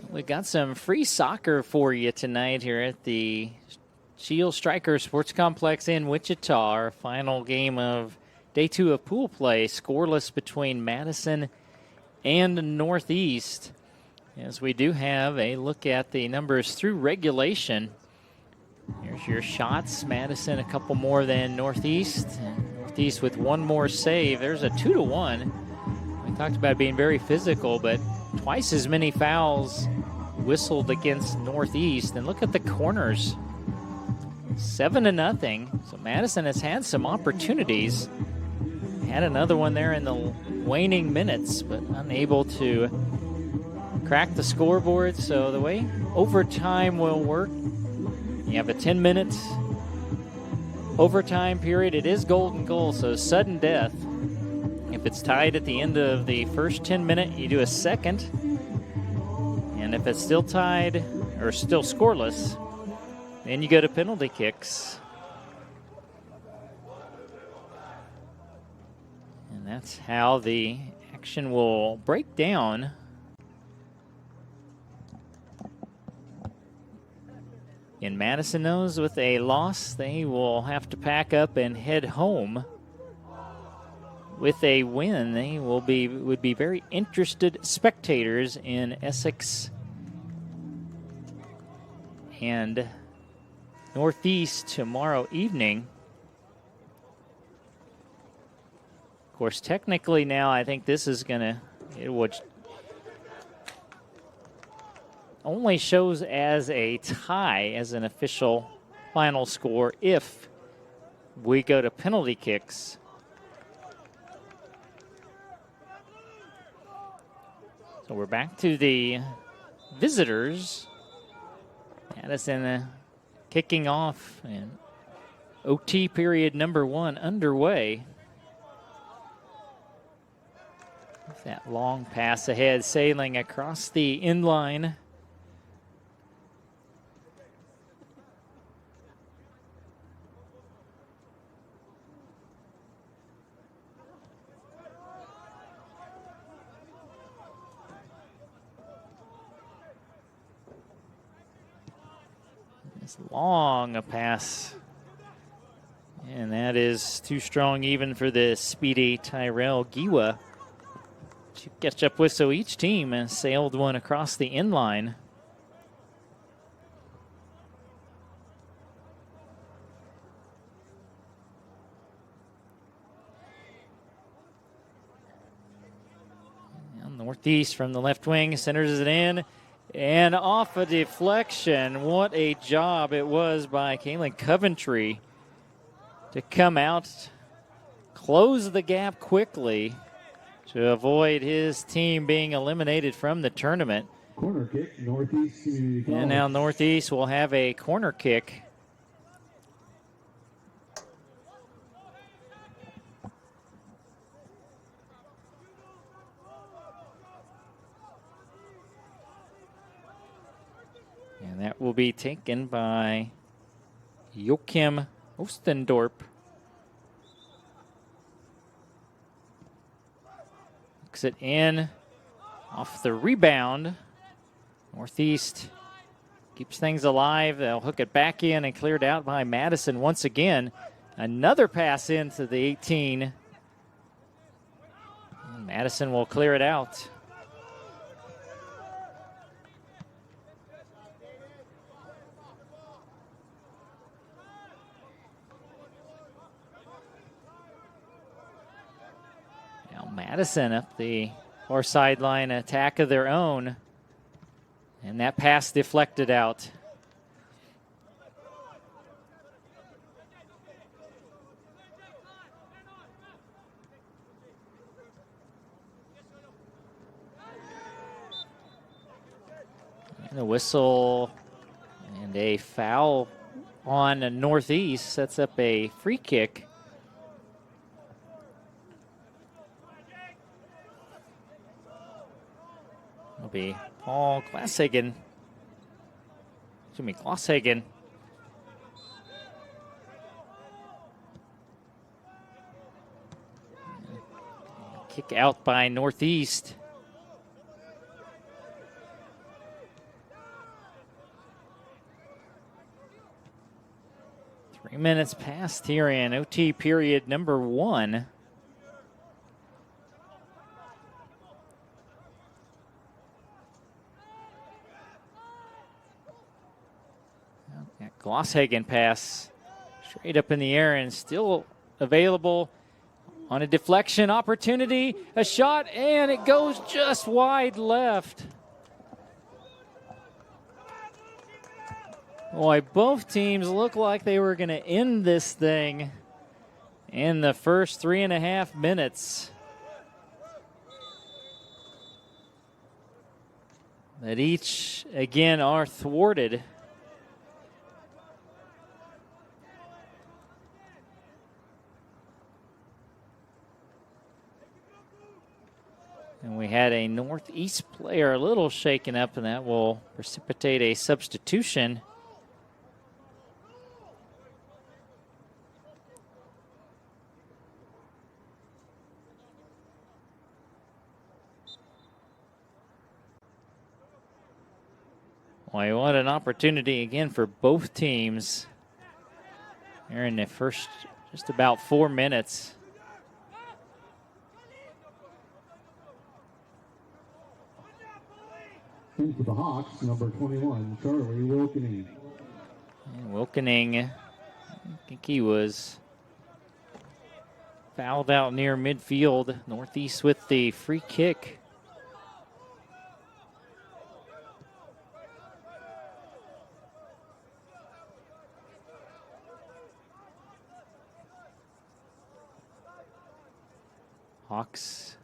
We got some free soccer for you tonight here at the Shield Striker Sports Complex in Wichita. Our final game of day 2 of pool play, scoreless between Madison and Northeast. As we do have a look at the numbers through regulation. Here's your shots. Madison a couple more than Northeast. Northeast with one more save. There's a 2-1. We talked about being very physical, but twice as many fouls whistled against Northeast. And look at the corners. 7-0. So Madison has had some opportunities. Had another one there in the waning minutes, but unable to crack the scoreboard. So the way overtime will work, you have a 10-minute overtime period. It is golden goal, so sudden death. If it's tied at the end of the first 10 minutes, you do a second. And if it's still tied or still scoreless, then you go to penalty kicks. And that's how the action will break down. And Madison knows with a loss, they will have to pack up and head home. With a win, they would be very interested spectators in Essex and Northeast tomorrow evening. Of course, technically now, I think this is it would only shows as a tie as an official final score if we go to penalty kicks. So we're back to the visitors. Madison kicking off, and OT period number 1 underway. With that long pass ahead, sailing across the inline. It's long a pass. And that is too strong even for the speedy Tyrell Giwa to catch up with. So each team has sailed one across the inline. Northeast from the left wing, centers it in, and off a deflection. What a job it was by Kalen Coventry to come out, close the gap quickly to avoid his team being eliminated from the tournament. Corner kick, Northeast Community College. And now Northeast will have a corner kick. And that will be taken by Joachim Ostendorp. Looks it in off the rebound. Northeast keeps things alive. They'll hook it back in and cleared out by Madison once again. Another pass into the 18. And Madison will clear it out. Madison up the far sideline, attack of their own. And that pass deflected out. And a whistle and a foul on Northeast sets up a free kick. It'll be Paul Glasshagen. Excuse me, Glasshagen. Kick out by Northeast. Three minutes past here in OT period number 1. Glasshagen pass straight up in the air and still available on a deflection opportunity. A shot, and it goes just wide left. Boy, both teams look like they were going to end this thing in the first 3.5 minutes. That each, again, are thwarted. And we had a Northeast player a little shaken up, and that will precipitate a substitution. Boy, what an opportunity again for both teams here in the first just about 4 minutes. For the Hawks, number 21, Charlie Wilkening. And Wilkening, I think he was fouled out near midfield. Northeast with the free kick. Hawks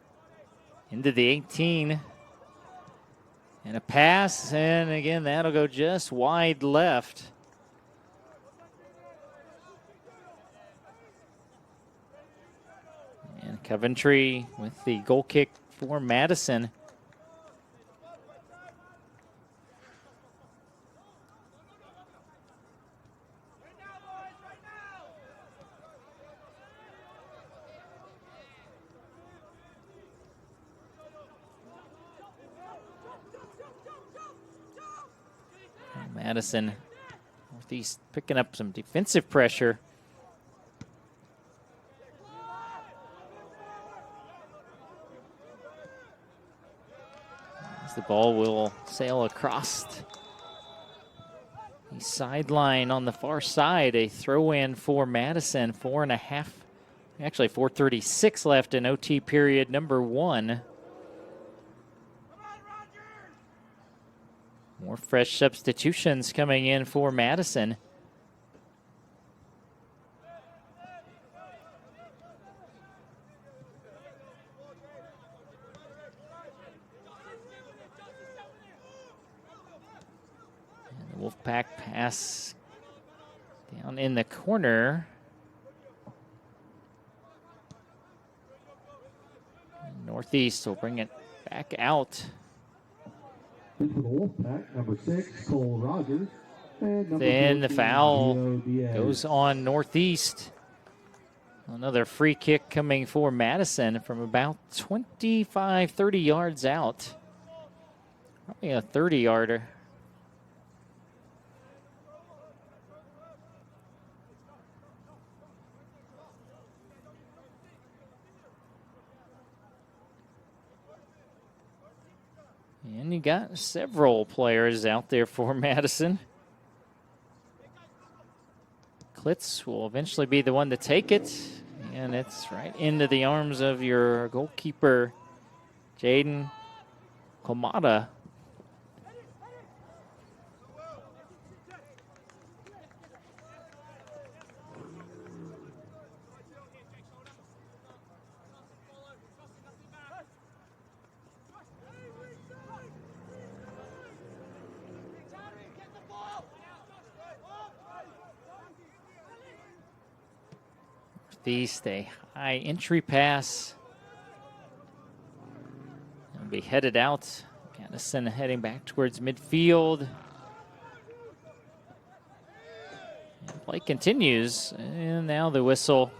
into the 18. And a pass, and again, that'll go just wide left. And Coventry with the goal kick for Madison. Madison Northeast picking up some defensive pressure. As the ball will sail across the sideline on the far side. A throw-in for Madison. 4:36 left in OT period number 1. More fresh substitutions coming in for Madison. And the Wolfpack pass down in the corner. Northeast will bring it back out. Into the Wolfpack, number 6, Cole Rogers. And number Then the 14, foul Gio Diaz. goes on Northeast. Another free kick coming for Madison from about 25, 30 yards out. Probably a 30-yarder. And you got several players out there for Madison. Klitz will eventually be the one to take it. And it's right into the arms of your goalkeeper, Jaden Komada. Northeast, a high entry pass. It'll be headed out. Madison heading back towards midfield. And play continues. And now the whistle.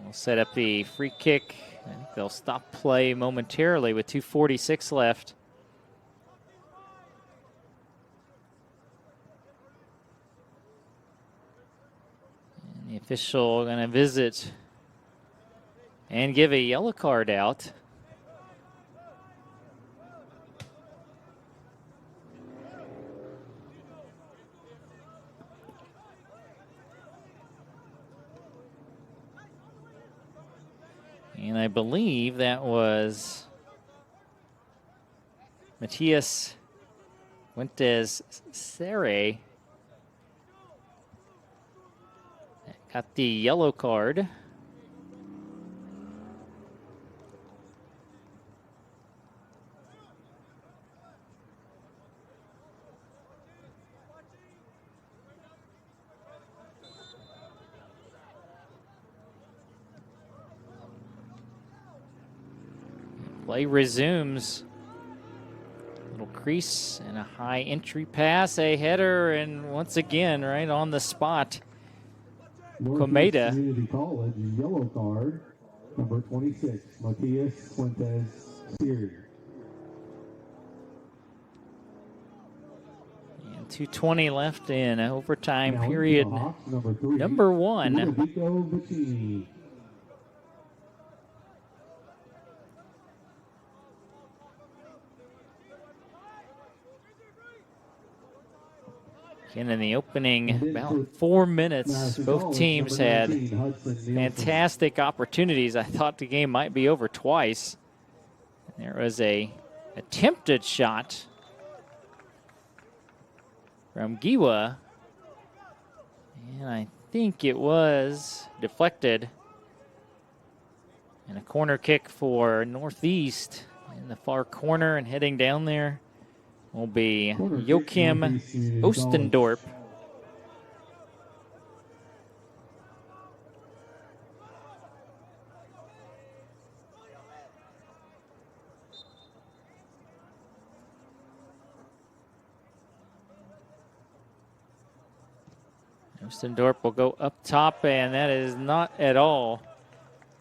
We'll set up the free kick. I think they'll stop play momentarily with 2:46 left. The official going to visit and give a yellow card out. And I believe that was Matias Fuentes Serre. Got the yellow card. Play resumes. Little crease and a high entry pass, a header, and once again, right on the spot. Komada. Community College, yellow card, number 26, Matias Fuentes Siri. And 2:20 left in overtime period number 1. Ludovico Vicini. And in the opening about 4 minutes, both teams had fantastic opportunities. I thought the game might be over twice. There was a attempted shot from Giwa, and I think it was deflected. And a corner kick for Northeast in the far corner, and heading down there will be Joachim Ostendorp. Ostendorp will go up top, and that is not at all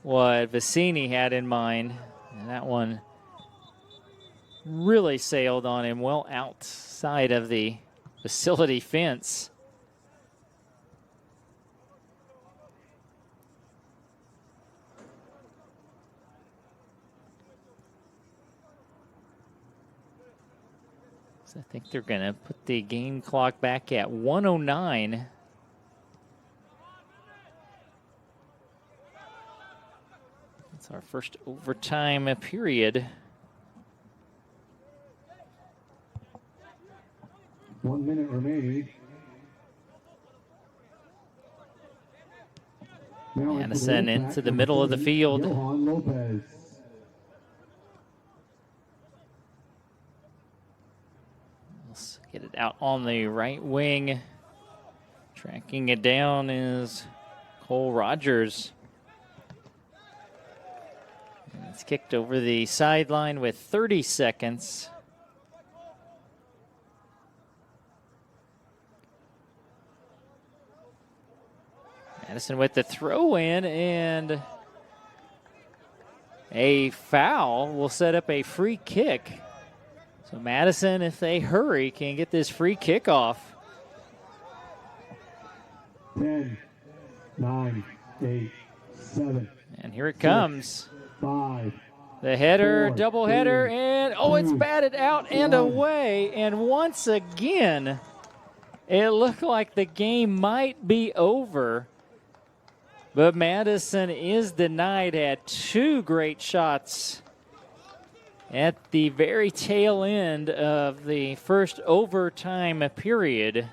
what Vicini had in mind. And that one really sailed on him well outside of the facility fence. So I think they're going to put the game clock back at 1:09. It's our first overtime period. 1 minute remaining. Madison into the middle of the field. Johan Lopez. Let's get it out on the right wing. Tracking it down is Cole Rogers. And it's kicked over the sideline with 30 seconds. Madison with the throw in, and a foul will set up a free kick. So Madison, if they hurry, can get this free kick off. 10, 9, 8, 7. And here it comes. 5. The header, 4, double 3, header, and it's 2, batted out and 1. away. And once again, it looked like the game might be over. But Madison is denied. Had two great shots at the very tail end of the first overtime period.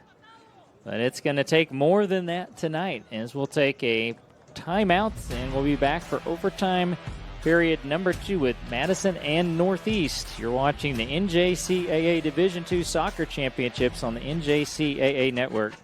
But it's going to take more than that tonight, as we'll take a timeout, and we'll be back for overtime period number 2 with Madison and Northeast. You're watching the NJCAA Division II Soccer Championships on the NJCAA Network.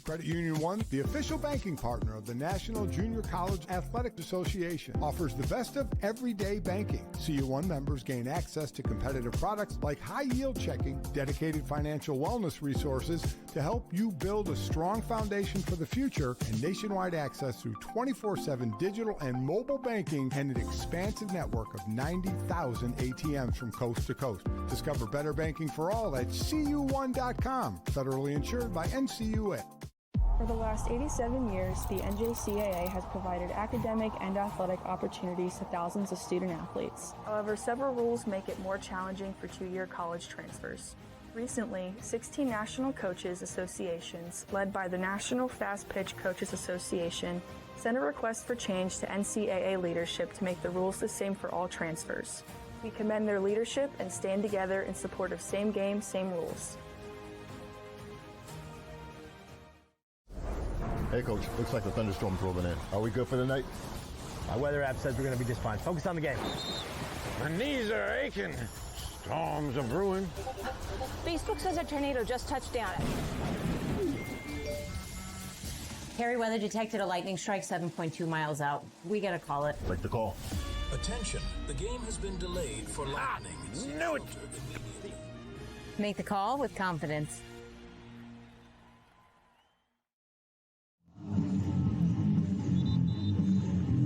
Credit Union One, the official banking partner of the National Junior College Athletic Association, offers the best of everyday banking. CU1 members gain access to competitive products like high-yield checking, dedicated financial wellness resources to help you build a strong foundation for the future, and nationwide access through 24/7 digital and mobile banking and an expansive network of 90,000 ATMs from coast to coast. Discover better banking for all at cu1.com. Federally insured by NCUA. For the last 87 years, the NJCAA has provided academic and athletic opportunities to thousands of student athletes. However, several rules make it more challenging for two-year college transfers. Recently, 16 national coaches associations, led by the National Fast Pitch Coaches Association, sent a request for change to NCAA leadership to make the rules the same for all transfers. We commend their leadership and stand together in support of same game, same rules. Hey, Coach. Looks like the thunderstorm's rolling in. Are we good for the night? My weather app says we're going to be just fine. Focus on the game. My knees are aching. Storms are brewing. Facebook says a tornado just touched down. Harry weather detected a lightning strike 7.2 miles out. We got to call it. Like the call. Attention, the game has been delayed for lightning. Knew it. Make the call with confidence.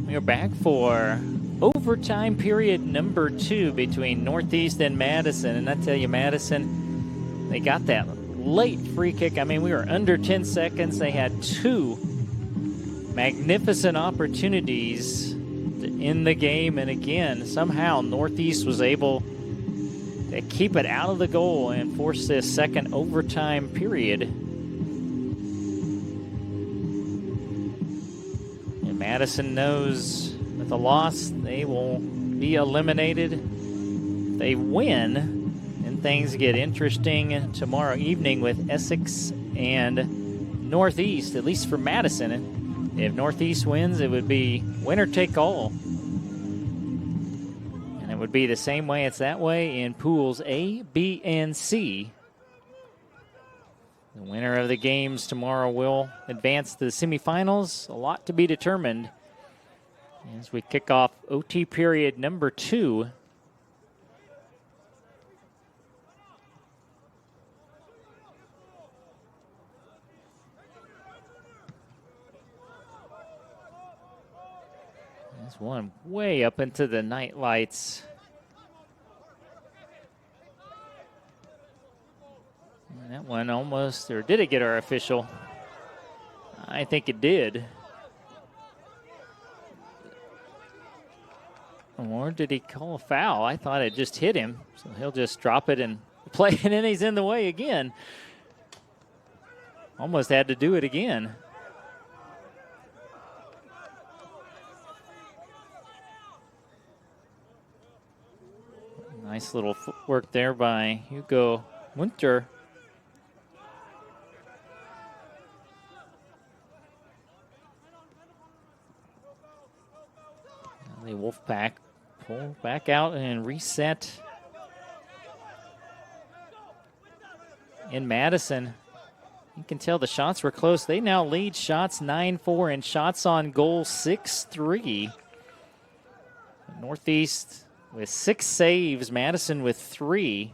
We are back for overtime period number 2 between Northeast and Madison. And I tell you, Madison, they got that late free kick. I mean, we were under 10 seconds. They had 2 magnificent opportunities to end the game. And again, somehow Northeast was able to keep it out of the goal and force this second overtime period. Madison knows with a loss, they will be eliminated. If they win, and things get interesting tomorrow evening with Essex and Northeast, at least for Madison. If Northeast wins, it would be winner take all. And it would be the same way it's that way in pools A, B, and C. The winner of the games tomorrow will advance to the semifinals. A lot to be determined as we kick off OT period number 2. There's one way up into the night lights. And that one almost, or did it get our official? I think it did. Or did he call a foul? I thought it just hit him. So he'll just drop it and play it, and then he's in the way again. Almost had to do it again. Nice little footwork there by Hugo Munter. The Wolfpack pull back out and reset in Madison. You can tell the shots were close. They now lead shots 9-4 and shots on goal 6-3. Northeast with 6 saves, Madison with 3.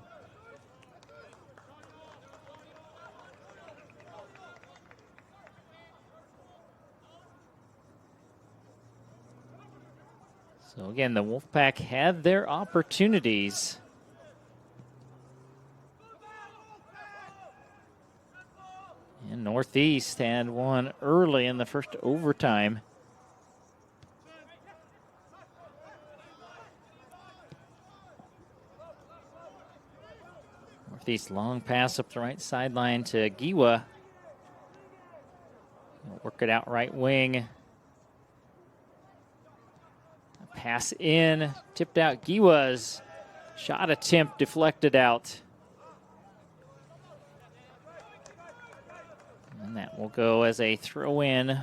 So again, the Wolfpack had their opportunities. And Northeast had one early in the first overtime. Northeast long pass up the right sideline to Giwa. He'll work it out right wing. Pass in, tipped out. Giwa's shot attempt deflected out. And that will go as a throw in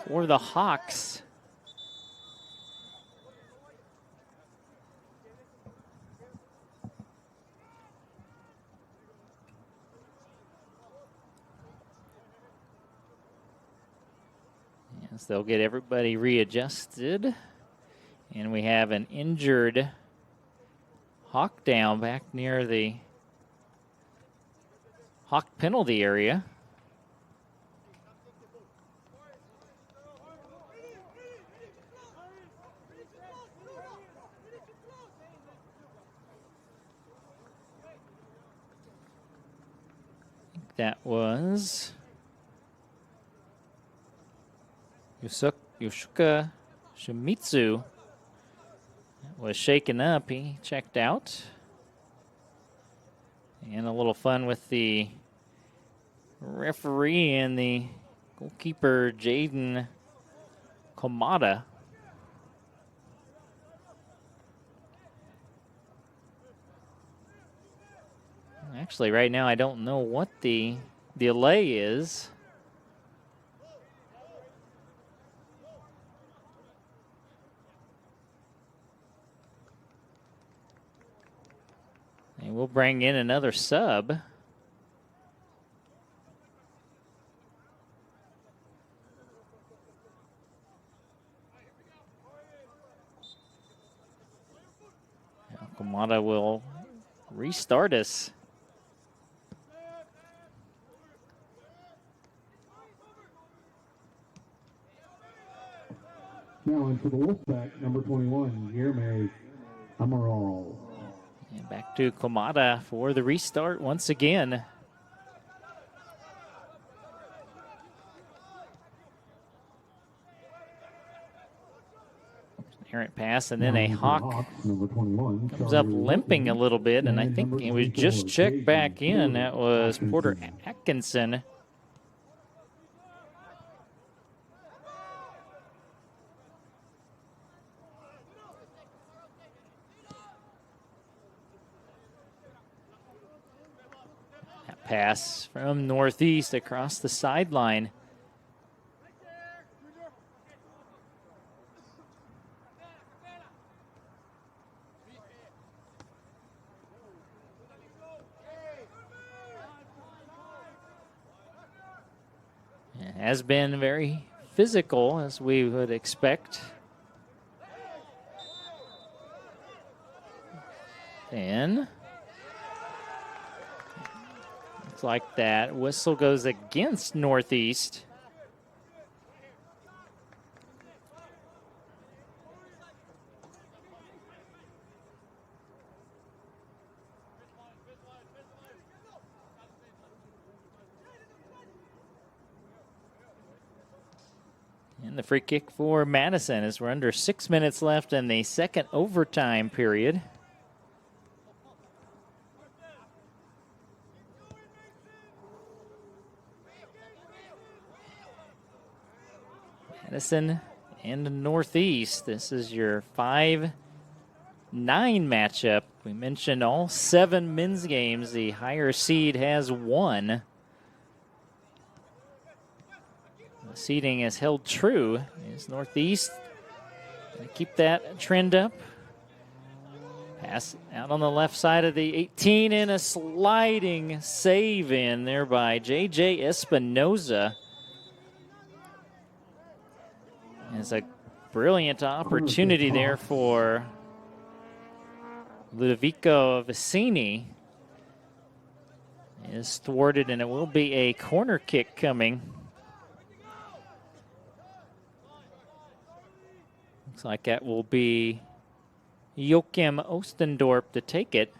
for the Hawks. Yes, they'll get everybody readjusted. And we have an injured Hawk down back near the Hawk penalty area. I think that was Yoshika Shimizu. That was shaken up. He checked out. And a little fun with the referee and the goalkeeper, Jaden Komada. Actually, right now, I don't know what the delay is. And we'll bring in another sub. Komada will restart us. Now in for the Wolfpack, number 21, Yerme Amaral. And back to Komada for the restart once again. Errant pass, and then a Hawk comes up limping a little bit, and I think it was just checked back in. That was Porter Atkinson. That pass from Northeast across the sideline. Has been very physical, as we would expect. And looks like that whistle goes against Northeast. the free kick for Madison as we're under 6 minutes left in the second overtime period. Madison and Northeast. This is your 5-9 matchup. We mentioned all 7 men's games. The higher seed has 1. The seeding has held true. Is Northeast going to keep that trend up? Pass out on the left side of the 18 and a sliding save in there by J.J. Espinoza. It's a brilliant opportunity there for Ludovico Vicini. Is thwarted, and it will be a corner kick coming. Looks like that will be Joachim Ostendorp to take it.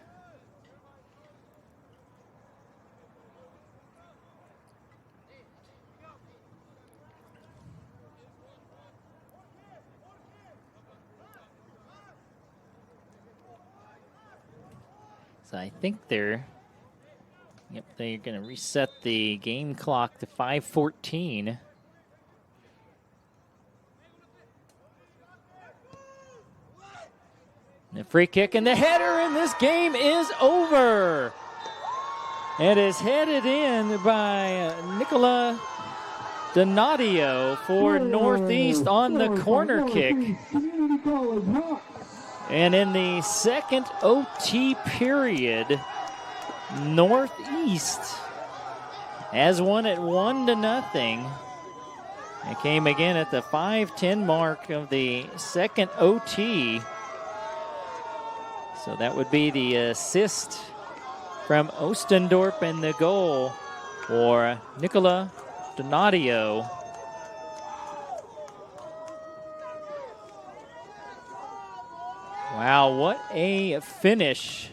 So I think they're going to reset the game clock to 5:14. The free kick and the header, and this game is over. It is headed in by Nicola Donadio for Northeast on the corner kick. And in the second OT period, Northeast has won it 1-0. It came again at the 5:10 mark of the second OT. So that would be the assist from Ostendorp and the goal for Nicola Donadio. Wow, what a finish.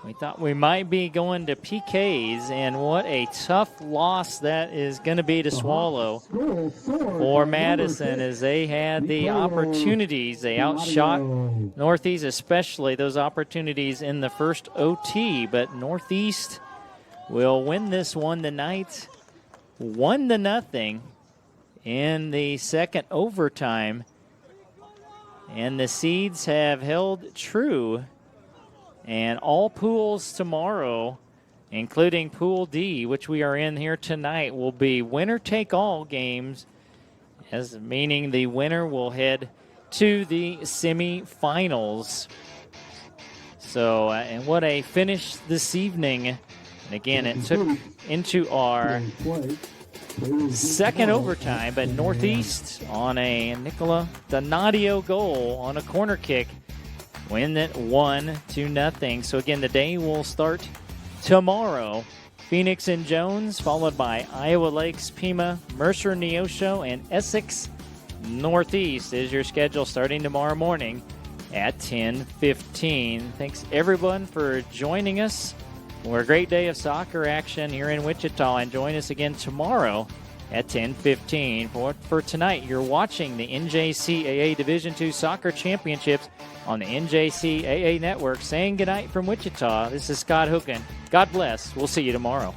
We thought we might be going to PKs, and what a tough loss that is going to be to swallow for Madison as they had the opportunities. They outshot Northeast, especially those opportunities in the first OT, but Northeast will win this one tonight 1-0 in the second overtime. And the seeds have held true. And all pools tomorrow, including Pool D, which we are in here tonight, will be winner-take-all games, as meaning the winner will head to the semifinals. So, and what a finish this evening. And again, it took into our second overtime, but Northeast on a Nicola Donadio goal on a corner kick win it 1-0. So again, the day will start tomorrow. Phoenix and Jones, followed by Iowa Lakes, Pima, Mercer, Neosho, and Essex Northeast is your schedule starting tomorrow morning at 10:15. Thanks everyone for joining us for a great day of soccer action here in Wichita, and join us again tomorrow at 10:15. For tonight, you're watching the NJCAA Division II Soccer Championships on the NJCAA Network. Saying goodnight from Wichita, this is Scott Hooken. God bless. We'll see you tomorrow.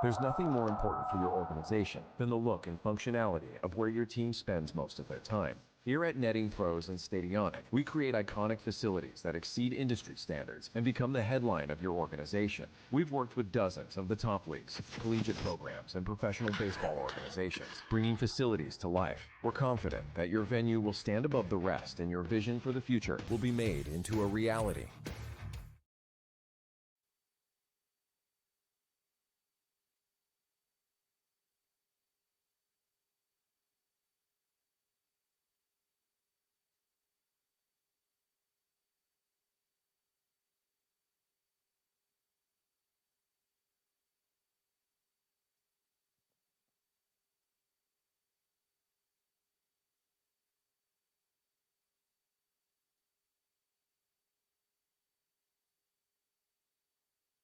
There's nothing more important for your organization than the look and functionality of where your team spends most of their time. Here at Netting Pros and Stadionic, we create iconic facilities that exceed industry standards and become the headline of your organization. We've worked with dozens of the top leagues, collegiate programs, and professional baseball organizations, bringing facilities to life. We're confident that your venue will stand above the rest and your vision for the future will be made into a reality.